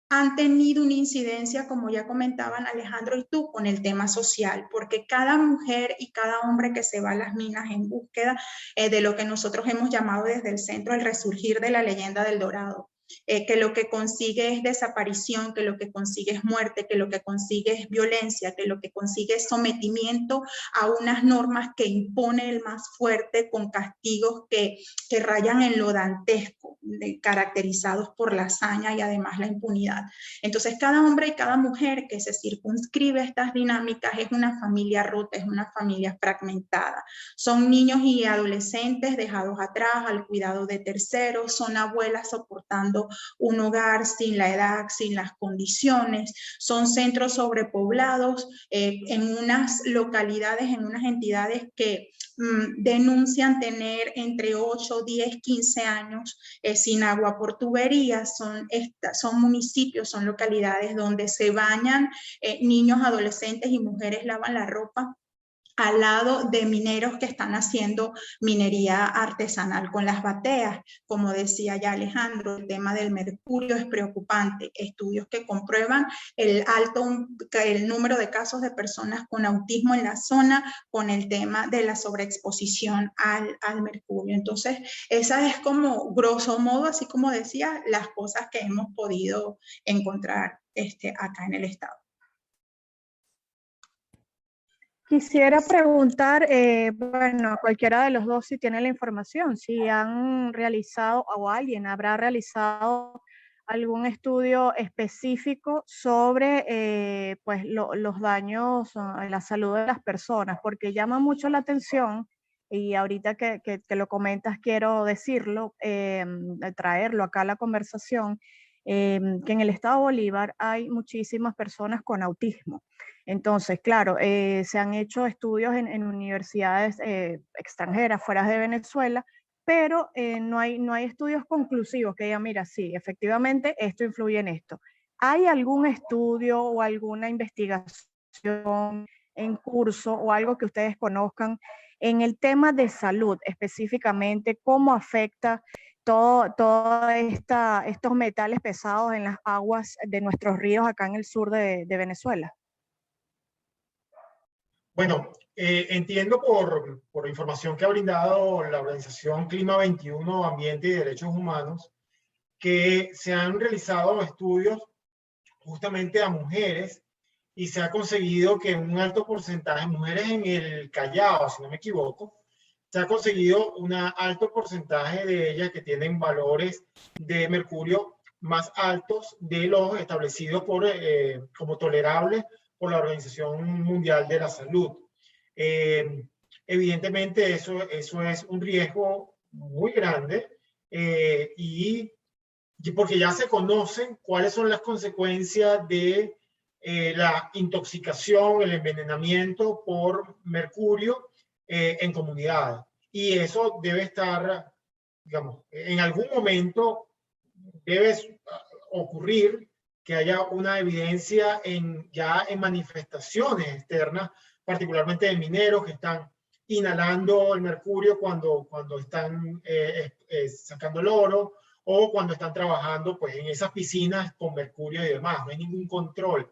han tenido una incidencia, como ya comentaban Alejandro y tú, con el tema social, porque cada mujer y cada hombre que se va a las minas en búsqueda de lo que nosotros hemos llamado desde el centro el resurgir de la leyenda del Dorado, que lo que consigue es desaparición, que lo que consigue es muerte, que lo que consigue es violencia, que lo que consigue es sometimiento a unas normas que impone el más fuerte con castigos que rayan en lo dantesco, caracterizados por la hazaña y además la impunidad. Entonces, cada hombre y cada mujer que se circunscribe a estas dinámicas es una familia rota, es una familia fragmentada. Son niños y adolescentes dejados atrás al cuidado de terceros, son abuelas soportando un hogar sin la edad, sin las condiciones, son centros sobrepoblados en unas localidades, en unas entidades que denuncian tener entre 8, 10, 15 años sin agua por tuberías, son municipios, son localidades donde se bañan niños, adolescentes y mujeres lavan la ropa al lado de mineros que están haciendo minería artesanal con las bateas. Como decía ya Alejandro, el tema del mercurio es preocupante. Estudios que comprueban el número de casos de personas con autismo en la zona con el tema de la sobreexposición al mercurio. Entonces, esa es como, grosso modo, así como decía, las cosas que hemos podido encontrar acá en el estado. Quisiera preguntar, bueno, a cualquiera de los dos si tiene la información, si han realizado o alguien habrá realizado algún estudio específico sobre pues los daños a la salud de las personas, porque llama mucho la atención y ahorita que lo comentas quiero decirlo, traerlo acá a la conversación, que en el estado Bolívar hay muchísimas personas con autismo. Entonces, claro, se han hecho estudios en universidades extranjeras, fuera de Venezuela, pero no hay estudios conclusivos que digan, mira, sí, efectivamente esto influye en esto. ¿Hay algún estudio o alguna investigación en curso o algo que ustedes conozcan en el tema de salud específicamente? ¿Cómo afecta todos estos metales pesados en las aguas de nuestros ríos acá en el sur de Venezuela? Bueno, entiendo por información que ha brindado la organización Clima 21, Ambiente y Derechos Humanos, que se han realizado estudios justamente a mujeres y se ha conseguido que un alto porcentaje de mujeres en el Callao, si no me equivoco, se ha conseguido un alto porcentaje de ellas que tienen valores de mercurio más altos de los establecidos como tolerables por la Organización Mundial de la Salud. Evidentemente eso es un riesgo muy grande y porque ya se conocen cuáles son las consecuencias de la intoxicación, el envenenamiento por mercurio en comunidades. Y eso debe estar, digamos, en algún momento debe ocurrir que haya una evidencia ya en manifestaciones externas, particularmente de mineros que están inhalando el mercurio cuando están sacando el oro, o cuando están trabajando pues, en esas piscinas con mercurio y demás. No hay ningún control.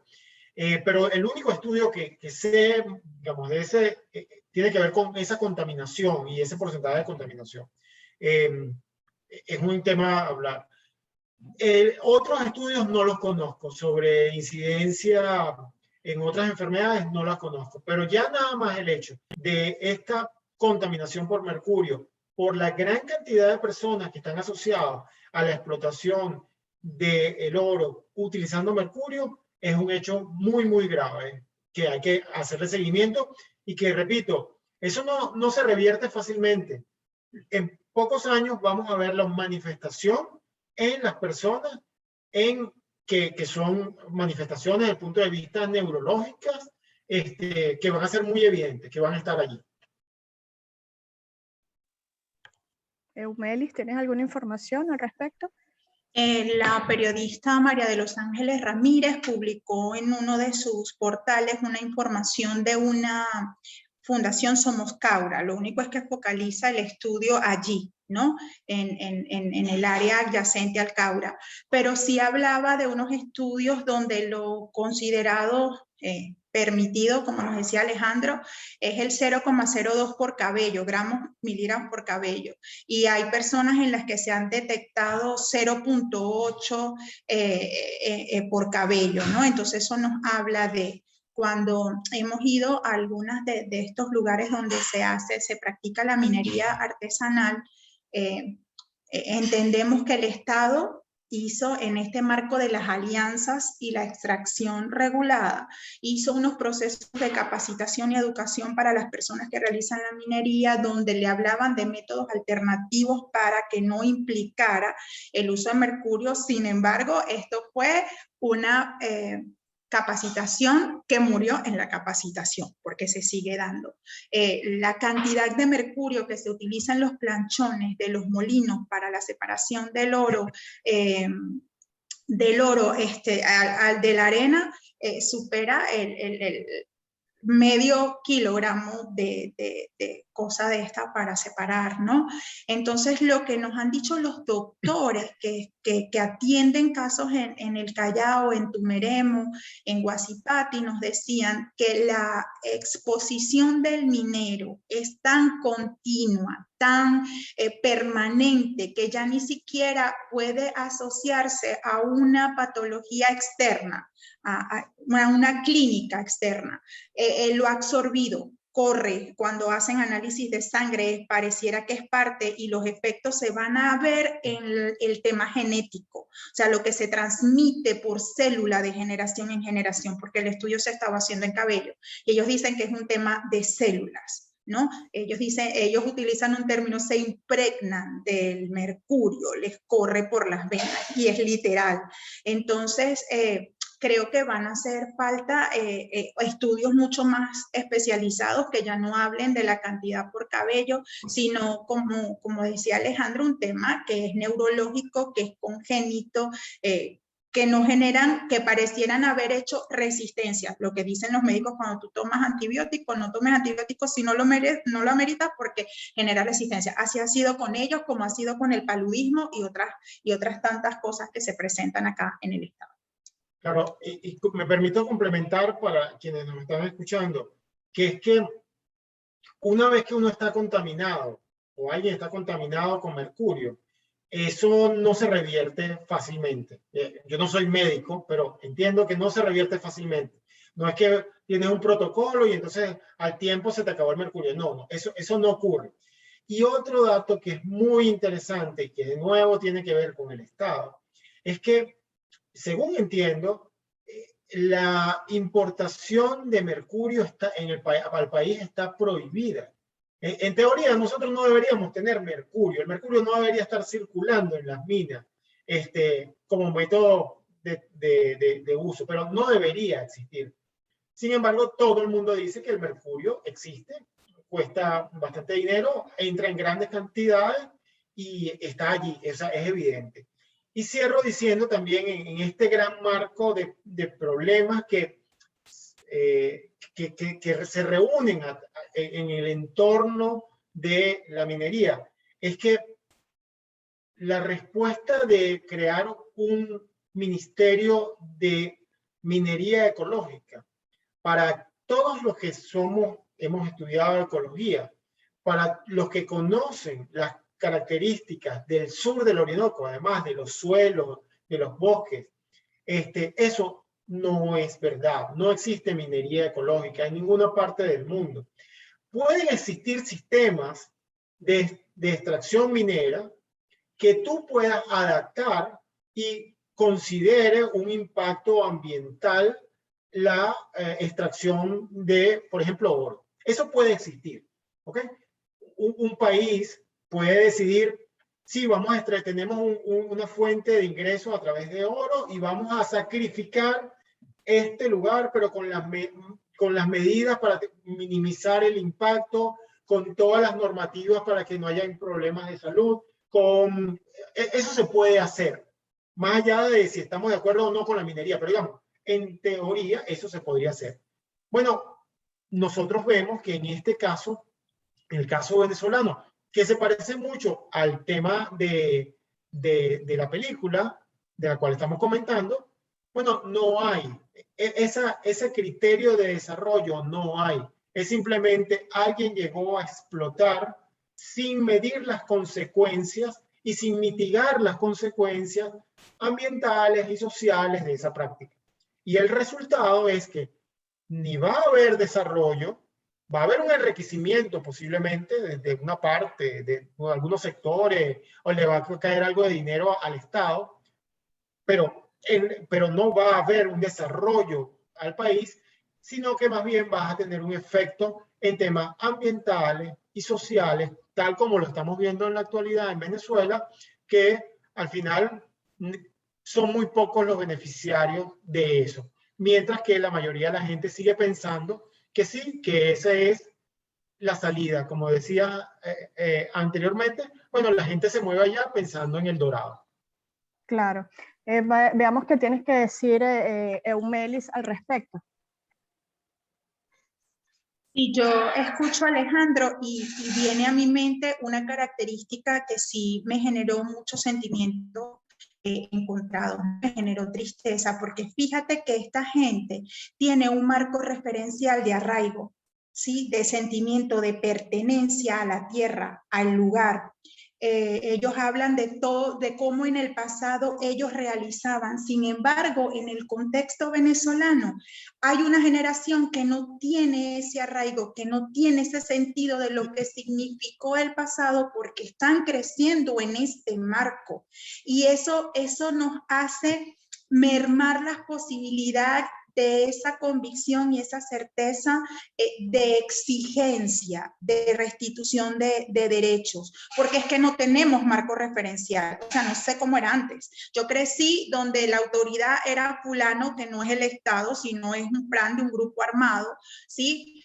Pero el único estudio que sé, digamos, de ese, tiene que ver con esa contaminación y ese porcentaje de contaminación. Es un tema a hablar. Otros estudios no los conozco sobre incidencia en otras enfermedades, no las conozco, pero ya nada más el hecho de esta contaminación por mercurio, por la gran cantidad de personas que están asociadas a la explotación del oro utilizando mercurio, es un hecho muy, muy grave, que hay que hacerle seguimiento y que, repito, eso no se revierte fácilmente. En pocos años vamos a ver la manifestación en las personas que son manifestaciones desde el punto de vista neurológicas, que van a ser muy evidentes, que van a estar allí. Eumelis, ¿tienes alguna información al respecto? La periodista María de los Ángeles Ramírez publicó en uno de sus portales una información de una Fundación Somos Caura. Lo único es que focaliza el estudio allí, ¿no? En el área adyacente al Caura. Pero sí hablaba de unos estudios donde lo considerado permitido, como nos decía Alejandro, es el 0,02 por cabello, miligramos por cabello. Y hay personas en las que se han detectado 0,8 por cabello, ¿no? Entonces eso nos habla de cuando hemos ido a algunos de estos lugares donde se practica la minería artesanal, entendemos que el Estado hizo en este marco de las alianzas y la extracción regulada, hizo unos procesos de capacitación y educación para las personas que realizan la minería, donde le hablaban de métodos alternativos para que no implicara el uso de mercurio. Sin embargo, esto fue una capacitación que murió en la capacitación, porque se sigue dando. La cantidad de mercurio que se utiliza en los planchones de los molinos para la separación del oro, de la arena, supera el medio kilogramo de cosa de esta para separar, ¿no? Entonces, lo que nos han dicho los doctores que atienden casos en el Callao, en Tumeremo, en Huassipati, nos decían que la exposición del minero es tan continua, tan permanente, que ya ni siquiera puede asociarse a una patología externa, a una clínica externa. Lo absorbido corre cuando hacen análisis de sangre, pareciera que es parte, y los efectos se van a ver en el tema genético, o sea, lo que se transmite por célula de generación en generación, porque el estudio se estaba haciendo en cabello, y ellos dicen que es un tema de células, ¿no? Ellos utilizan un término, se impregnan del mercurio, les corre por las venas, y es literal. Entonces, creo que van a hacer falta estudios mucho más especializados que ya no hablen de la cantidad por cabello, sino, como decía Alejandro, un tema que es neurológico, que es congénito, que no generan, que parecieran haber hecho resistencia. Lo que dicen los médicos cuando tú tomas antibióticos, no tomes antibióticos si no lo ameritas porque genera resistencia. Así ha sido con ellos, como ha sido con el paludismo y otras tantas cosas que se presentan acá en el estado. Claro, y me permito complementar para quienes nos están escuchando, que es que una vez que uno está contaminado o alguien está contaminado con mercurio, eso no se revierte fácilmente. Yo no soy médico, pero entiendo que no se revierte fácilmente. No es que tienes un protocolo y entonces al tiempo se te acabó el mercurio. No, eso no ocurre. Y otro dato que es muy interesante y que de nuevo tiene que ver con el Estado, es que, según entiendo, la importación de mercurio al país está prohibida. En teoría, nosotros no deberíamos tener mercurio. El mercurio no debería estar circulando en las minas como método de uso, pero no debería existir. Sin embargo, todo el mundo dice que el mercurio existe. cuesta bastante dinero, entra en grandes cantidades y está allí, es evidente. Y cierro diciendo también en este gran marco de problemas que se reúnen en el entorno de la minería, es que la respuesta de crear un ministerio de minería ecológica para todos los que hemos estudiado ecología, para los que conocen las características del sur del Orinoco, además de los suelos, de los bosques, eso no es verdad. No existe minería ecológica en ninguna parte del mundo. Pueden existir sistemas de extracción minera que tú puedas adaptar y considere un impacto ambiental la extracción de, por ejemplo, oro. Eso puede existir, ¿ok? Un país puede decidir, sí, tenemos una fuente de ingresos a través de oro y vamos a sacrificar este lugar, pero con las medidas para minimizar el impacto, con todas las normativas para que no haya problemas de salud. Eso se puede hacer, más allá de si estamos de acuerdo o no con la minería, pero digamos, en teoría eso se podría hacer. Bueno, nosotros vemos que en este caso, en el caso venezolano, que se parece mucho al tema de la película de la cual estamos comentando, bueno, no hay ese criterio de desarrollo, no hay. Es simplemente alguien llegó a explotar sin medir las consecuencias y sin mitigar las consecuencias ambientales y sociales de esa práctica. Y el resultado es que ni va a haber desarrollo, va a haber un enriquecimiento posiblemente de una parte, de algunos sectores, o le va a caer algo de dinero al Estado, pero no va a haber un desarrollo al país, sino que más bien vas a tener un efecto en temas ambientales y sociales, tal como lo estamos viendo en la actualidad en Venezuela, que al final son muy pocos los beneficiarios de eso, mientras que la mayoría de la gente sigue pensando que sí, que esa es la salida. Como decía anteriormente, bueno, la gente se mueve allá pensando en el dorado. Claro. Veamos qué tienes que decir, Eumelis, al respecto. Y yo escucho a Alejandro y viene a mi mente una característica que sí me generó mucho sentimiento encontrado, me generó tristeza, porque fíjate que esta gente tiene un marco referencial de arraigo, ¿sí? De sentimiento de pertenencia a la tierra, al lugar. Ellos hablan de todo, de cómo en el pasado ellos realizaban. Sin embargo, en el contexto venezolano hay una generación que no tiene ese arraigo, que no tiene ese sentido de lo que significó el pasado, porque están creciendo en este marco. Y eso nos hace mermar las posibilidades de esa convicción y esa certeza de exigencia, de restitución de derechos, porque es que no tenemos marco referencial. O sea, no sé cómo era antes. Yo crecí donde la autoridad era fulano, que no es el Estado, sino es un plan de un grupo armado, ¿sí?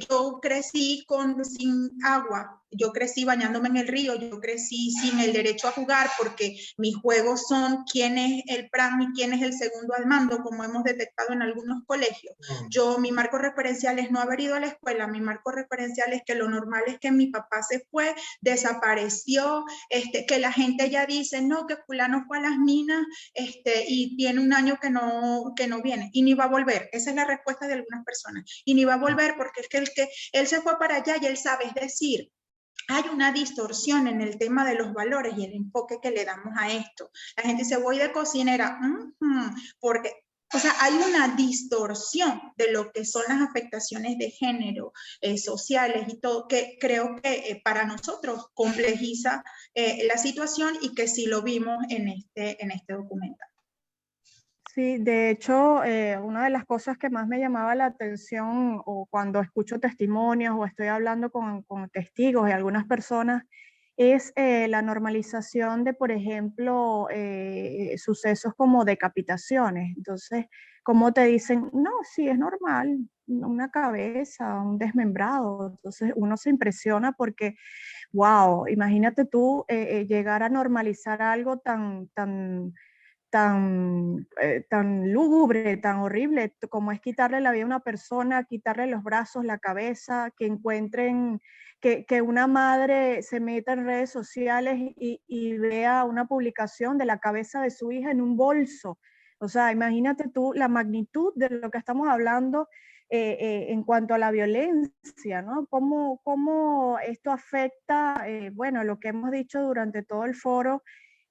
Yo crecí sin agua, yo crecí bañándome en el río, yo crecí sin el derecho a jugar, porque mis juegos son quién es el plan y quién es el segundo al mando, como hemos detectado en algunos colegios. Mi marco referencial es no haber ido a la escuela, mi marco referencial es que lo normal es que mi papá se fue, desapareció, que la gente ya dice, no, que fulano fue a las minas, y tiene un año que no viene, y ni va a volver. Esa es la respuesta de algunas personas, y ni va a volver porque es que él se fue para allá y él sabe, es decir, hay una distorsión en el tema de los valores y el enfoque que le damos a esto. La gente dice, voy de cocinera, porque, o sea, hay una distorsión de lo que son las afectaciones de género, sociales y todo, que creo que para nosotros complejiza la situación y que sí lo vimos en este documental. Sí, de hecho, una de las cosas que más me llamaba la atención o cuando escucho testimonios o estoy hablando con testigos y algunas personas es la normalización de, por ejemplo, sucesos como decapitaciones. Entonces, como te dicen, no, sí, es normal, una cabeza, un desmembrado. Entonces uno se impresiona porque, wow, imagínate tú llegar a normalizar algo tan lúgubre, tan horrible, como es quitarle la vida a una persona, quitarle los brazos, la cabeza, que encuentren, que una madre se meta en redes sociales y vea una publicación de la cabeza de su hija en un bolso. O sea, imagínate tú la magnitud de lo que estamos hablando en cuanto a la violencia, ¿no? ¿Cómo esto afecta, bueno, lo que hemos dicho durante todo el foro,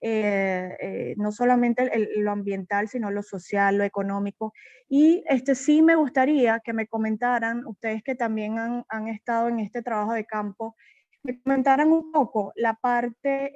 no solamente lo ambiental, sino lo social, lo económico. Y sí me gustaría que me comentaran, ustedes que también han estado en este trabajo de campo, me comentaran un poco la parte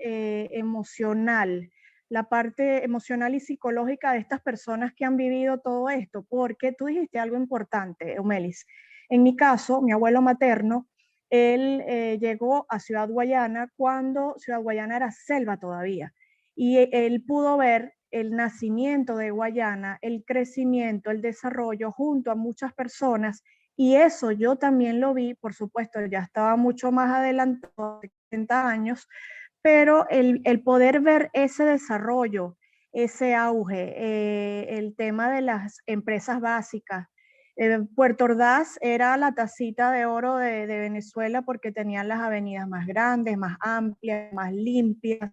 emocional, la parte emocional y psicológica de estas personas que han vivido todo esto, porque tú dijiste algo importante, Eumelis. En mi caso, mi abuelo materno, él llegó a Ciudad Guayana cuando Ciudad Guayana era selva todavía. Y él pudo ver el nacimiento de Guayana, el crecimiento, el desarrollo junto a muchas personas, y eso yo también lo vi, por supuesto, ya estaba mucho más adelantado, 70 años, pero el poder ver ese desarrollo, ese auge, el tema de las empresas básicas. Puerto Ordaz era la tacita de oro de Venezuela porque tenían las avenidas más grandes, más amplias, más limpias,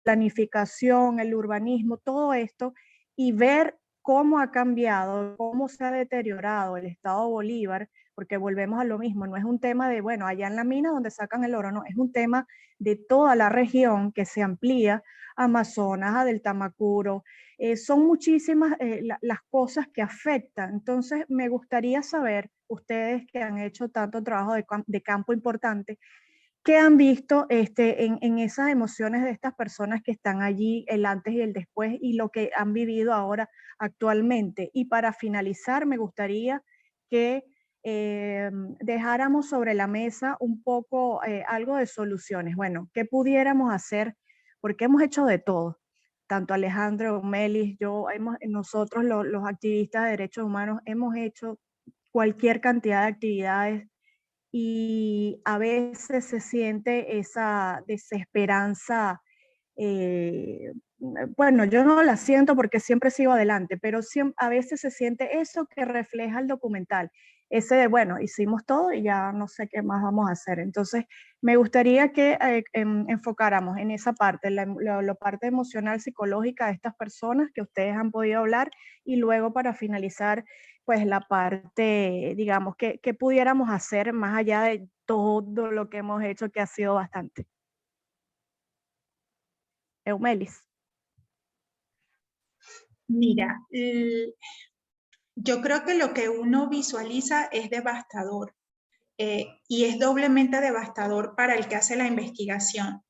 planificación, el urbanismo, todo esto, y ver cómo ha cambiado, cómo se ha deteriorado el Estado Bolívar, porque volvemos a lo mismo, no es un tema de, bueno, allá en la mina donde sacan el oro, no, es un tema de toda la región que se amplía, Amazonas, a del Tamacuro, son muchísimas las cosas que afectan. Entonces, me gustaría saber, ustedes que han hecho tanto trabajo de campo importante, ¿qué han visto en esas emociones de estas personas que están allí, el antes y el después, y lo que han vivido ahora actualmente? Y para finalizar, me gustaría que dejáramos sobre la mesa un poco algo de soluciones. Bueno, ¿qué pudiéramos hacer? Porque hemos hecho de todo. Tanto Alejandro, Melis, nosotros los activistas de derechos humanos hemos hecho cualquier cantidad de actividades, y a veces se siente esa desesperanza. Bueno, yo no la siento porque siempre sigo adelante, pero a veces se siente eso que refleja el documental, ese de, bueno, hicimos todo y ya no sé qué más vamos a hacer. Entonces, me gustaría que enfocáramos en esa parte, la parte emocional, psicológica de estas personas que ustedes han podido hablar, y luego para finalizar, pues la parte, digamos, que pudiéramos hacer más allá de todo lo que hemos hecho, que ha sido bastante. Eumelis. Mira, yo creo que lo que uno visualiza es devastador, y es doblemente devastador para el que hace la investigación,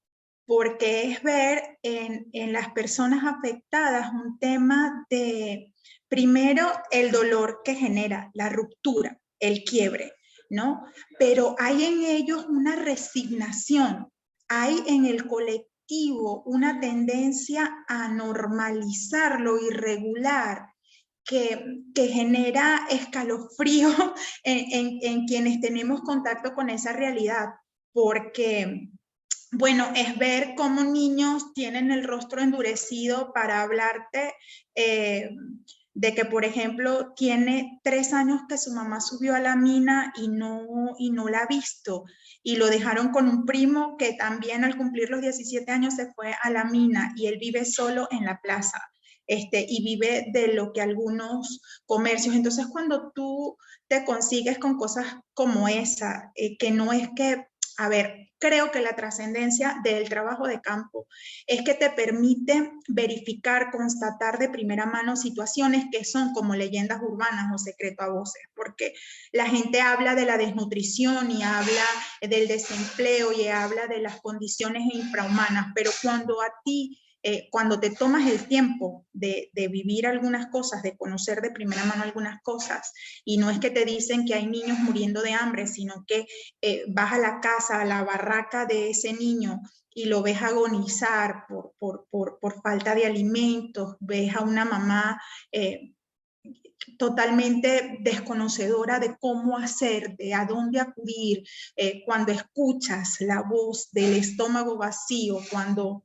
porque es ver en las personas afectadas un tema de, primero, el dolor que genera, la ruptura, el quiebre, ¿no? Pero hay en ellos una resignación, hay en el colectivo una tendencia a normalizar lo irregular, que genera escalofrío en quienes tenemos contacto con esa realidad, porque, bueno, es ver cómo niños tienen el rostro endurecido para hablarte de que, por ejemplo, tiene 3 años que su mamá subió a la mina y no la ha visto, y lo dejaron con un primo que también al cumplir los 17 años se fue a la mina, y él vive solo en la plaza. Y vive de lo que algunos comercios. Entonces, cuando tú te consigues con cosas como esa, que no es que, a ver, creo que la trascendencia del trabajo de campo es que te permite verificar, constatar de primera mano situaciones que son como leyendas urbanas o secreto a voces, porque la gente habla de la desnutrición y habla del desempleo y habla de las condiciones infrahumanas, pero cuando a ti cuando te tomas el tiempo de vivir algunas cosas, de conocer de primera mano algunas cosas, y no es que te dicen que hay niños muriendo de hambre, sino que vas a la casa, a la barraca de ese niño y lo ves agonizar por falta de alimentos, ves a una mamá totalmente desconocedora de cómo hacer, de a dónde acudir, cuando escuchas la voz del estómago vacío, cuando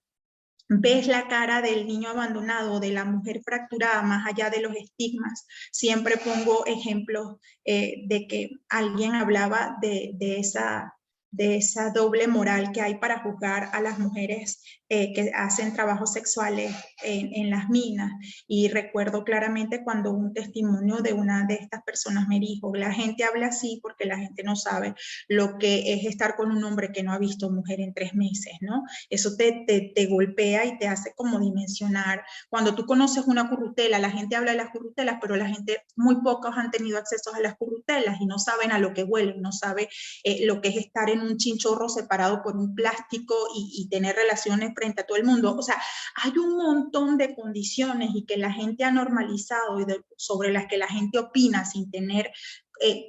ves la cara del niño abandonado, de la mujer fracturada, más allá de los estigmas. Siempre pongo ejemplos de que alguien hablaba de esa doble moral que hay para juzgar a las mujeres que hacen trabajos sexuales en las minas. Y recuerdo claramente cuando un testimonio de una de estas personas me dijo, la gente habla así porque la gente no sabe lo que es estar con un hombre que no ha visto mujer en 3 meses, ¿no? Eso te golpea y te hace como dimensionar. Cuando tú conoces una currutela, la gente habla de las currutelas, pero la gente, muy pocos han tenido acceso a las currutelas y no saben a lo que huelen, no sabe lo que es estar en un chinchorro separado por un plástico y tener relaciones frente a todo el mundo. O sea, hay un montón de condiciones y que la gente ha normalizado y sobre las que la gente opina sin tener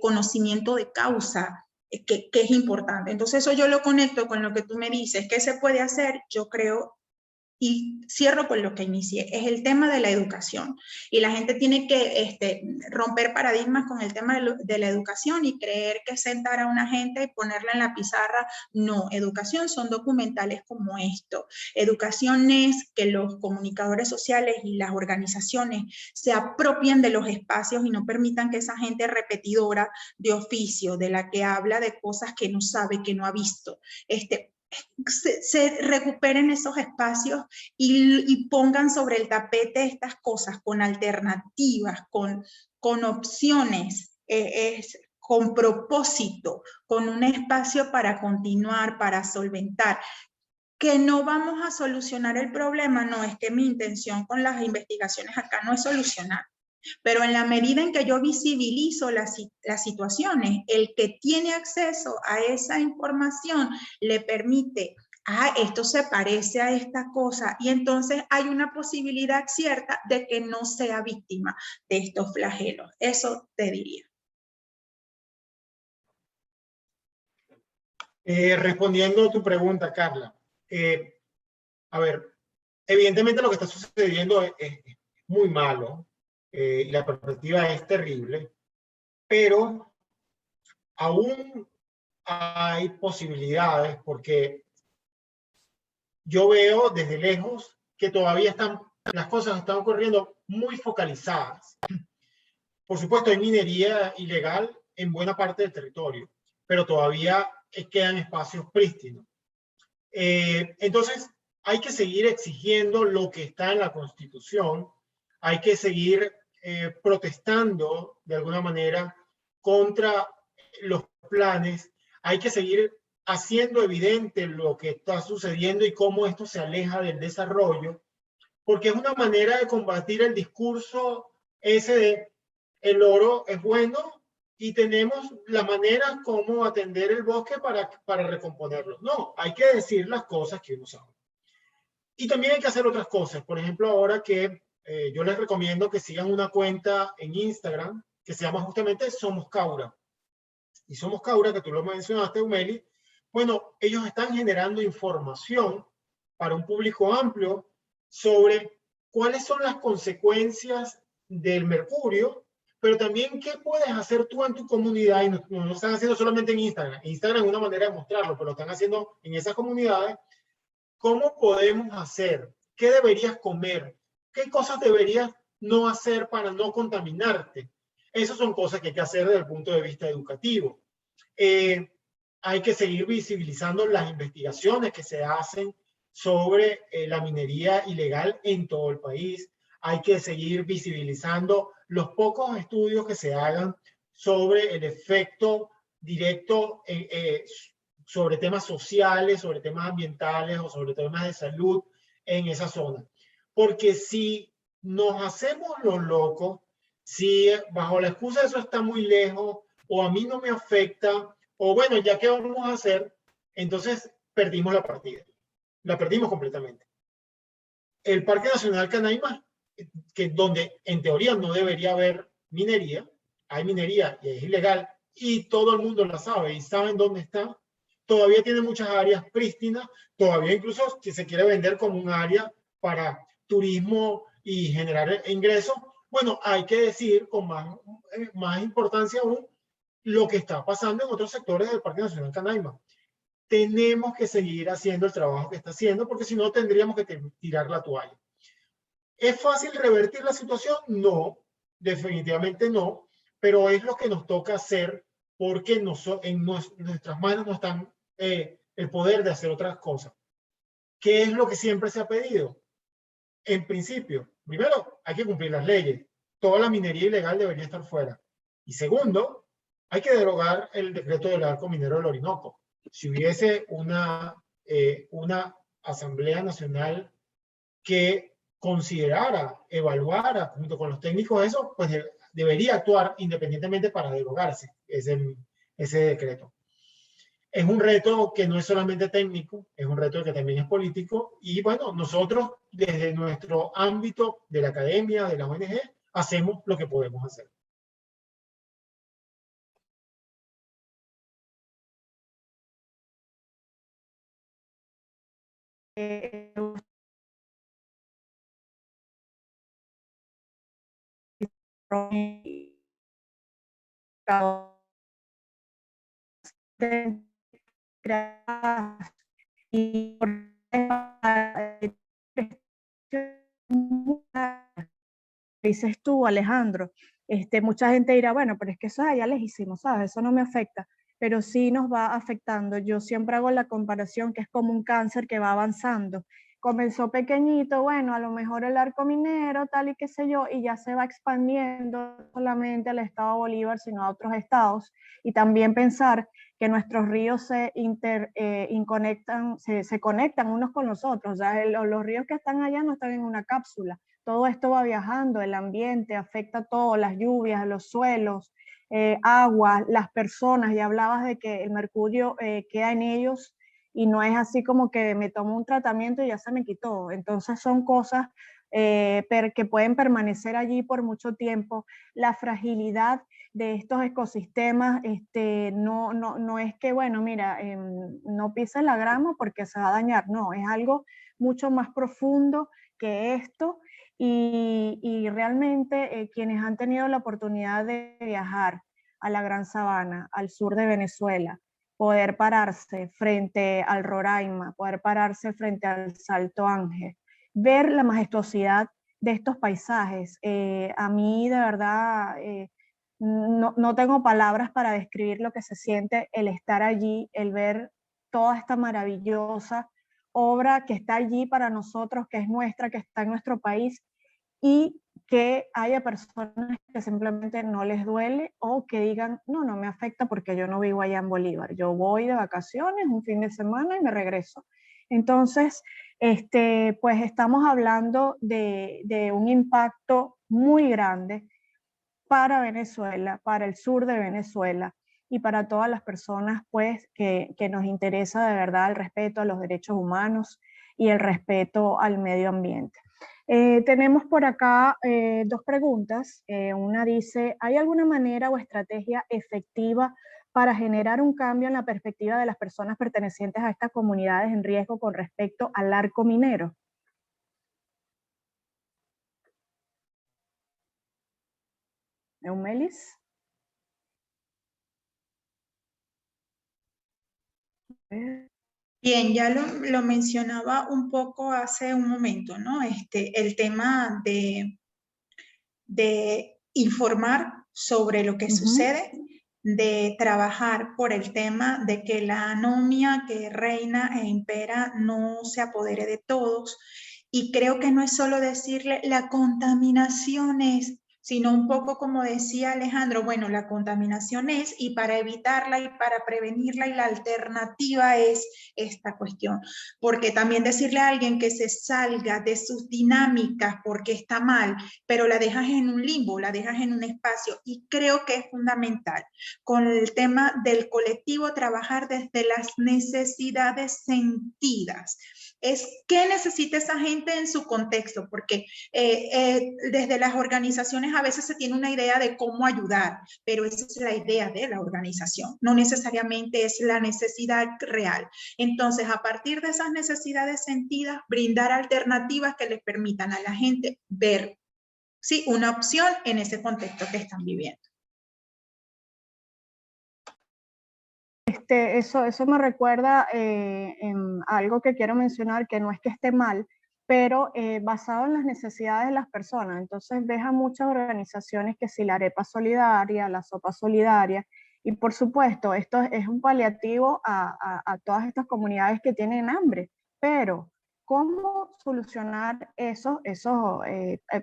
conocimiento de causa, que es importante. Entonces eso yo lo conecto con lo que tú me dices. ¿Qué se puede hacer? Yo creo, y cierro con lo que inicié, es el tema de la educación. Y la gente tiene que romper paradigmas con el tema de la educación y creer que sentar a una gente y ponerla en la pizarra. No, educación son documentales como esto. Educación es que los comunicadores sociales y las organizaciones se apropien de los espacios y no permitan que esa gente repetidora de oficio, de la que habla de cosas que no sabe, que no ha visto, se recuperen esos espacios y pongan sobre el tapete estas cosas con alternativas, con opciones, con propósito, con un espacio para continuar, para solventar. Que no vamos a solucionar el problema, no, es que mi intención con las investigaciones acá no es solucionar. Pero en la medida en que yo visibilizo las situaciones, el que tiene acceso a esa información le permite, esto se parece a esta cosa, y entonces hay una posibilidad cierta de que no sea víctima de estos flagelos. Eso te diría. Respondiendo a tu pregunta, Carla. A ver, evidentemente lo que está sucediendo es muy malo. Y la perspectiva es terrible, pero aún hay posibilidades porque yo veo desde lejos que todavía las cosas están ocurriendo muy focalizadas. Por supuesto, hay minería ilegal en buena parte del territorio, pero todavía quedan espacios prístinos. Entonces, hay que seguir exigiendo lo que está en la Constitución, hay que seguir protestando de alguna manera contra los planes, hay que seguir haciendo evidente lo que está sucediendo y cómo esto se aleja del desarrollo, porque es una manera de combatir el discurso ese de el oro es bueno y tenemos la manera como atender el bosque para recomponerlo. No, hay que decir las cosas que uno sabe. Y también hay que hacer otras cosas. Por ejemplo, ahora que yo les recomiendo que sigan una cuenta en Instagram que se llama justamente Somos Caura. Y Somos Caura, que tú lo mencionaste, Umeli, bueno, ellos están generando información para un público amplio sobre cuáles son las consecuencias del mercurio, pero también qué puedes hacer tú en tu comunidad. Y no lo están haciendo solamente en Instagram. Instagram es una manera de mostrarlo, pero lo están haciendo en esas comunidades. ¿Cómo podemos hacer? ¿Qué deberías comer? ¿Qué cosas deberías no hacer para no contaminarte? Esas son cosas que hay que hacer desde el punto de vista educativo. Hay que seguir visibilizando las investigaciones que se hacen sobre la minería ilegal en todo el país. Hay que seguir visibilizando los pocos estudios que se hagan sobre el efecto directo sobre temas sociales, sobre temas ambientales o sobre temas de salud en esa zona. Porque si nos hacemos los locos, si bajo la excusa de eso está muy lejos, o a mí no me afecta, o bueno, ya qué vamos a hacer, entonces perdimos la partida. La perdimos completamente. El Parque Nacional Canaima, que donde en teoría no debería haber minería, hay minería y es ilegal, y todo el mundo la sabe y saben dónde está, todavía tiene muchas áreas prístinas, todavía incluso que se quiere vender como un área para turismo y generar ingresos. bueno, hay que decir con más importancia aún lo que está pasando en otros sectores del Parque Nacional Canaima. Tenemos que seguir haciendo el trabajo que está haciendo, porque si no tendríamos que tirar la toalla. ¿Es fácil revertir la situación? No, definitivamente no, pero es lo que nos toca hacer porque en nuestras manos no están el poder de hacer otras cosas. ¿Qué es lo que siempre se ha pedido? En principio, primero, hay que cumplir las leyes. Toda la minería ilegal debería estar fuera. Y segundo, hay que derogar el decreto del arco minero del Orinoco. Si hubiese una Asamblea Nacional que considerara, evaluara junto con los técnicos eso, pues debería actuar independientemente para derogarse ese decreto. Es un reto que no es solamente técnico, es un reto que también es político, y bueno, nosotros desde nuestro ámbito de la academia, de la ONG, hacemos lo que podemos hacer. Y dices tú, Alejandro, mucha gente dirá, bueno, pero es que eso ya les hicimos, ¿sabes? Eso no me afecta, pero sí nos va afectando. Yo siempre hago la comparación que es como un cáncer que va avanzando. Comenzó pequeñito, bueno, a lo mejor el arco minero, tal y qué sé yo, y ya se va expandiendo no solamente al estado Bolívar, sino a otros estados. Y también pensar que nuestros ríos se conectan unos con los otros. O sea, los ríos que están allá no están en una cápsula. Todo esto va viajando, el ambiente afecta todo, las lluvias, los suelos, agua, las personas. Ya hablabas de que el mercurio queda en ellos y no es así como que me tomo un tratamiento y ya se me quitó. Entonces son cosas que pueden permanecer allí por mucho tiempo. La fragilidad de estos ecosistemas, no es que, bueno, mira, no pises la grama porque se va a dañar. No, es algo mucho más profundo que esto. Y realmente quienes han tenido la oportunidad de viajar a la Gran Sabana, al sur de Venezuela, poder pararse frente al Roraima, poder pararse frente al Salto Ángel, ver la majestuosidad de estos paisajes. A mí de verdad no tengo palabras para describir lo que se siente el estar allí, el ver toda esta maravillosa obra que está allí para nosotros, que es nuestra, que está en nuestro país, y que haya personas que simplemente no les duele o que digan, no me afecta porque yo no vivo allá en Bolívar, yo voy de vacaciones un fin de semana y me regreso. Entonces, pues estamos hablando de un impacto muy grande para Venezuela, para el sur de Venezuela y para todas las personas pues que nos interesa de verdad el respeto a los derechos humanos y el respeto al medio ambiente. Tenemos por acá dos preguntas. Una dice, ¿hay alguna manera o estrategia efectiva para generar un cambio en la perspectiva de las personas pertenecientes a estas comunidades en riesgo con respecto al arco minero? Eumelis. Bien, ya lo mencionaba un poco hace un momento, ¿no? El tema de informar sobre lo que sucede, de trabajar por el tema de que la anomia que reina e impera no se apodere de todos. Y creo que no es solo decirle la contaminación es, sino un poco como decía Alejandro, bueno, la contaminación es, y para evitarla y para prevenirla, y la alternativa es esta cuestión. Porque también decirle a alguien que se salga de sus dinámicas porque está mal, pero la dejas en un limbo, la dejas en un espacio, y creo que es fundamental con el tema del colectivo trabajar desde las necesidades sentidas. Es qué necesita esa gente en su contexto, porque desde las organizaciones a veces se tiene una idea de cómo ayudar, pero esa es la idea de la organización, no necesariamente es la necesidad real. Entonces, a partir de esas necesidades sentidas, brindar alternativas que les permitan a la gente ver ¿sí? Una opción en ese contexto que están viviendo. Eso me recuerda en algo que quiero mencionar, que no es que esté mal, pero basado en las necesidades de las personas. Entonces ves a muchas organizaciones que si la arepa solidaria, la sopa solidaria, y por supuesto esto es un paliativo a todas estas comunidades que tienen hambre, pero ¿cómo solucionar esos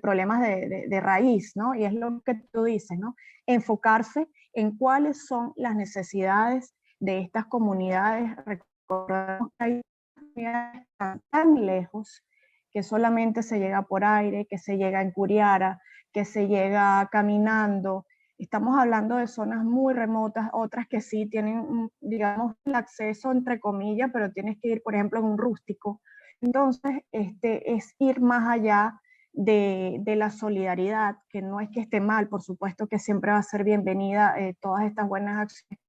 problemas de raíz, ¿no? Y es lo que tú dices, ¿no? Enfocarse en cuáles son las necesidades de estas comunidades. Recordemos que hay comunidades tan lejos que solamente se llega por aire, que se llega en Curiara, que se llega caminando. Estamos hablando de zonas muy remotas, otras que sí tienen, digamos, el acceso entre comillas, pero tienes que ir, por ejemplo, en un rústico. Entonces, es ir más allá de la solidaridad, que no es que esté mal, por supuesto que siempre va a ser bienvenida todas estas buenas acciones.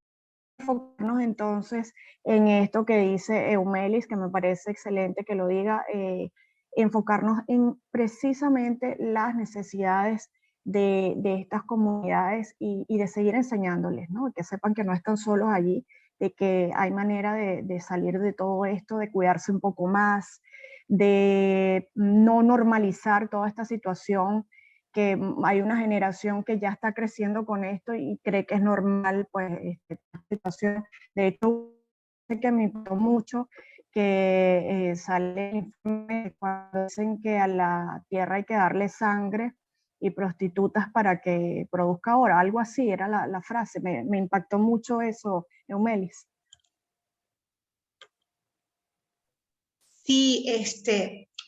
Enfocarnos entonces en esto que dice Eumelis, que me parece excelente que lo diga, enfocarnos en precisamente las necesidades de estas comunidades y de seguir enseñándoles, ¿no? Que sepan que no están solos allí, de que hay manera de salir de todo esto, de cuidarse un poco más, de no normalizar toda esta situación, que hay una generación que ya está creciendo con esto y cree que es normal, pues, esta situación. De hecho, sé que me impactó mucho que sale cuando dicen que a la tierra hay que darle sangre y prostitutas para que produzca oro, algo así era la frase. Me impactó mucho eso, Eumelis. Sí,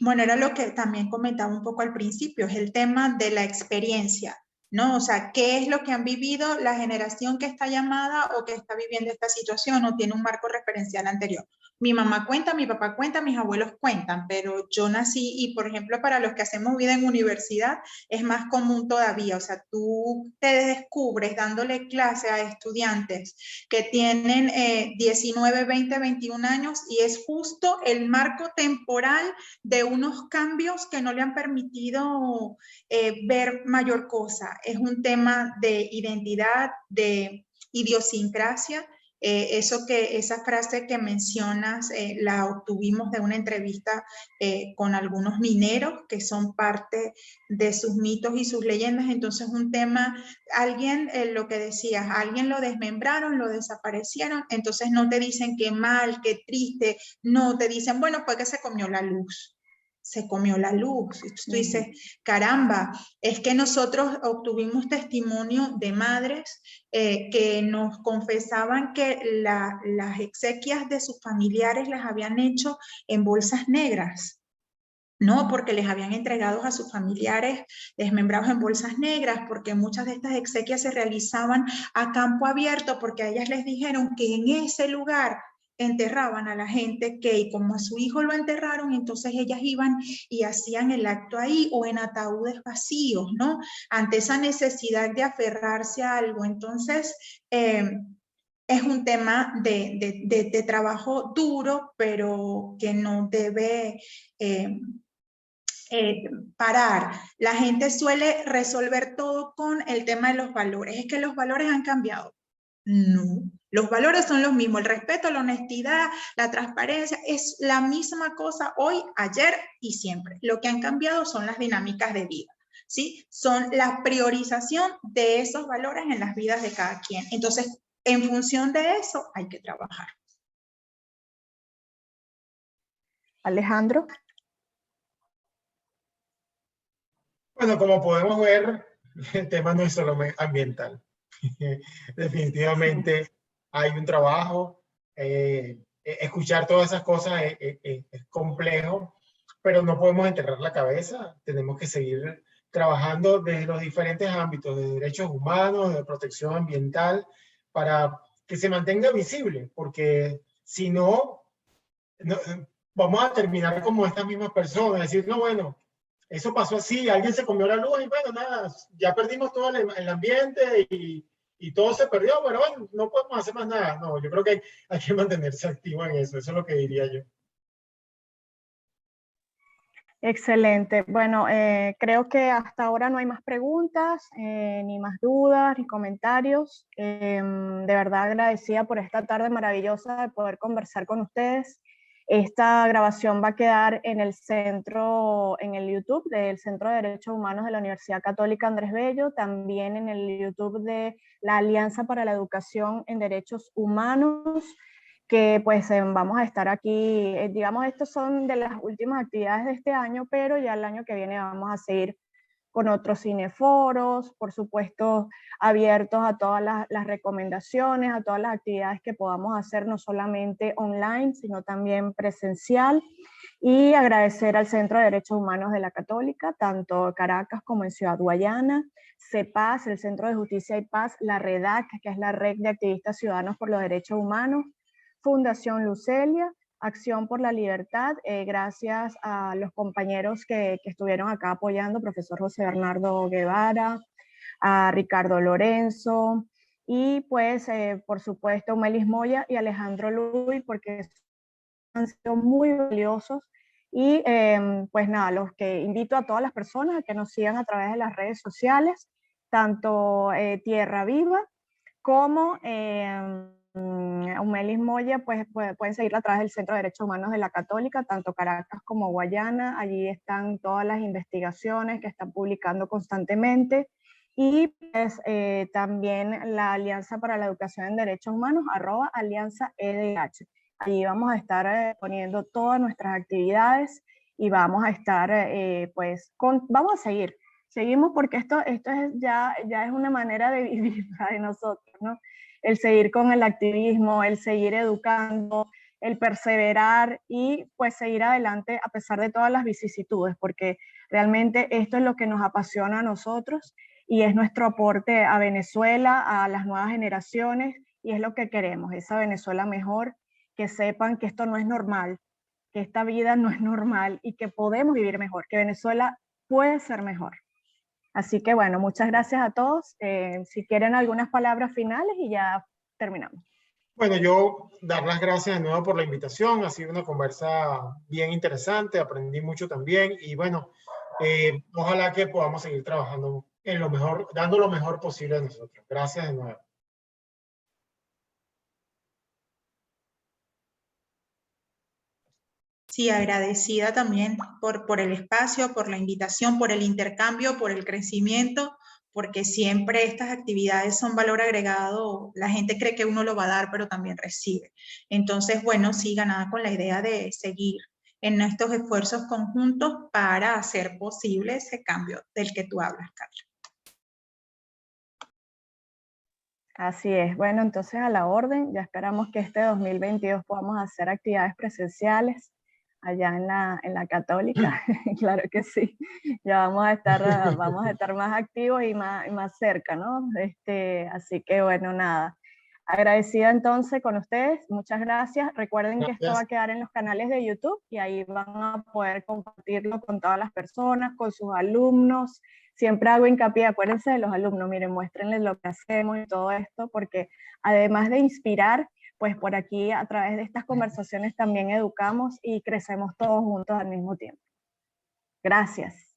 bueno, era lo que también comentaba un poco al principio, es el tema de la experiencia, ¿no? O sea, ¿qué es lo que han vivido la generación que está llamada o que está viviendo esta situación o tiene un marco referencial anterior? Mi mamá cuenta, mi papá cuenta, mis abuelos cuentan, pero yo nací y, por ejemplo, para los que hacemos vida en universidad es más común todavía. O sea, tú te descubres dándole clase a estudiantes que tienen 19, 20, 21 años y es justo el marco temporal de unos cambios que no le han permitido ver mayor cosa. Es un tema de identidad, de idiosincrasia. Esa frase que mencionas la obtuvimos de una entrevista con algunos mineros que son parte de sus mitos y sus leyendas. Entonces un tema, alguien, lo que decías, alguien lo desmembraron, lo desaparecieron, entonces no te dicen qué mal, qué triste, no, te dicen, bueno, fue que se comió la luz. Se comió la luz. Tú dices, caramba, es que nosotros obtuvimos testimonio de madres que nos confesaban que las exequias de sus familiares las habían hecho en bolsas negras. No, porque les habían entregado a sus familiares desmembrados en bolsas negras, porque muchas de estas exequias se realizaban a campo abierto, porque a ellas les dijeron que en ese lugar enterraban a la gente que, y como a su hijo lo enterraron, entonces ellas iban y hacían el acto ahí o en ataúdes vacíos, ¿no? Ante esa necesidad de aferrarse a algo. Entonces, es un tema de trabajo duro, pero que no debe parar. La gente suele resolver todo con el tema de los valores. Es que los valores han cambiado. No, los valores son los mismos. El respeto, la honestidad, la transparencia, es la misma cosa hoy, ayer y siempre. Lo que han cambiado son las dinámicas de vida, ¿sí? Son la priorización de esos valores en las vidas de cada quien. Entonces, en función de eso, hay que trabajar. Alejandro. Bueno, como podemos ver, el tema no es solo ambiental. Definitivamente hay un trabajo. Escuchar todas esas cosas es complejo, pero no podemos enterrar la cabeza. Tenemos que seguir trabajando desde los diferentes ámbitos de derechos humanos, de protección ambiental, para que se mantenga visible, porque si no, vamos a terminar como estas mismas personas, decir, no, bueno, eso pasó así, alguien se comió la luz y bueno, nada, ya perdimos todo el ambiente y todo se perdió, pero bueno, no podemos hacer más nada. No, yo creo que hay que mantenerse activo en eso es lo que diría yo. Excelente. Bueno, creo que hasta ahora no hay más preguntas, ni más dudas, ni comentarios. De verdad agradecida por esta tarde maravillosa de poder conversar con ustedes. Esta grabación va a quedar en el centro, en el YouTube del Centro de Derechos Humanos de la Universidad Católica Andrés Bello, también en el YouTube de la Alianza para la Educación en Derechos Humanos, que pues vamos a estar aquí, digamos, estos son de las últimas actividades de este año, pero ya el año que viene vamos a seguir con otros cineforos, por supuesto, abiertos a todas las recomendaciones, a todas las actividades que podamos hacer, no solamente online, sino también presencial. Y agradecer al Centro de Derechos Humanos de la Católica, tanto en Caracas como en Ciudad Guayana, CEPAS, el Centro de Justicia y Paz, la REDAC, que es la Red de Activistas Ciudadanos por los Derechos Humanos, Fundación Lucelia, Acción por la Libertad, gracias a los compañeros que estuvieron acá apoyando, profesor José Bernardo Guevara, a Ricardo Lorenzo, y pues por supuesto Melis Moya y Alejandro Luis, porque han sido muy valiosos. Y pues nada, los que invito a todas las personas a que nos sigan a través de las redes sociales, tanto Tierra Viva como Melis Moya, pues pueden seguirla a través del Centro de Derechos Humanos de la Católica, tanto Caracas como Guayana. Allí están todas las investigaciones que están publicando constantemente. Y pues, también la Alianza para la Educación en Derechos Humanos, @AlianzaEDH. Allí vamos a estar poniendo todas nuestras actividades y vamos a estar, vamos a seguir. Seguimos porque esto es ya es una manera de vivir de nosotros, ¿no? El seguir con el activismo, el seguir educando, el perseverar y pues seguir adelante a pesar de todas las vicisitudes, porque realmente esto es lo que nos apasiona a nosotros y es nuestro aporte a Venezuela, a las nuevas generaciones, y es lo que queremos, esa Venezuela mejor, que sepan que esto no es normal, que esta vida no es normal y que podemos vivir mejor, que Venezuela puede ser mejor. Así que bueno, muchas gracias a todos. Si quieren algunas palabras finales y ya terminamos. Bueno, yo dar las gracias de nuevo por la invitación. Ha sido una conversa bien interesante, aprendí mucho también y bueno, ojalá que podamos seguir trabajando en lo mejor, dando lo mejor posible a nosotros. Gracias de nuevo. Sí, agradecida también por el espacio, por la invitación, por el intercambio, por el crecimiento, porque siempre estas actividades son valor agregado. La gente cree que uno lo va a dar, pero también recibe. Entonces, bueno, sí, ganada con la idea de seguir en estos esfuerzos conjuntos para hacer posible ese cambio del que tú hablas, Carla. Así es. Bueno, entonces a la orden, ya esperamos que este 2022 podamos hacer actividades presenciales allá en la Católica. Claro que sí. Ya vamos a estar más activos y más cerca, ¿no? Así que bueno, nada. Agradecida entonces con ustedes. Muchas gracias. Recuerden que esto va a quedar en los canales de YouTube y ahí van a poder compartirlo con todas las personas, con sus alumnos. Siempre hago hincapié, acuérdense de los alumnos, miren, muéstrenles lo que hacemos y todo esto, porque además de inspirar, pues por aquí a través de estas conversaciones también educamos y crecemos todos juntos al mismo tiempo. Gracias.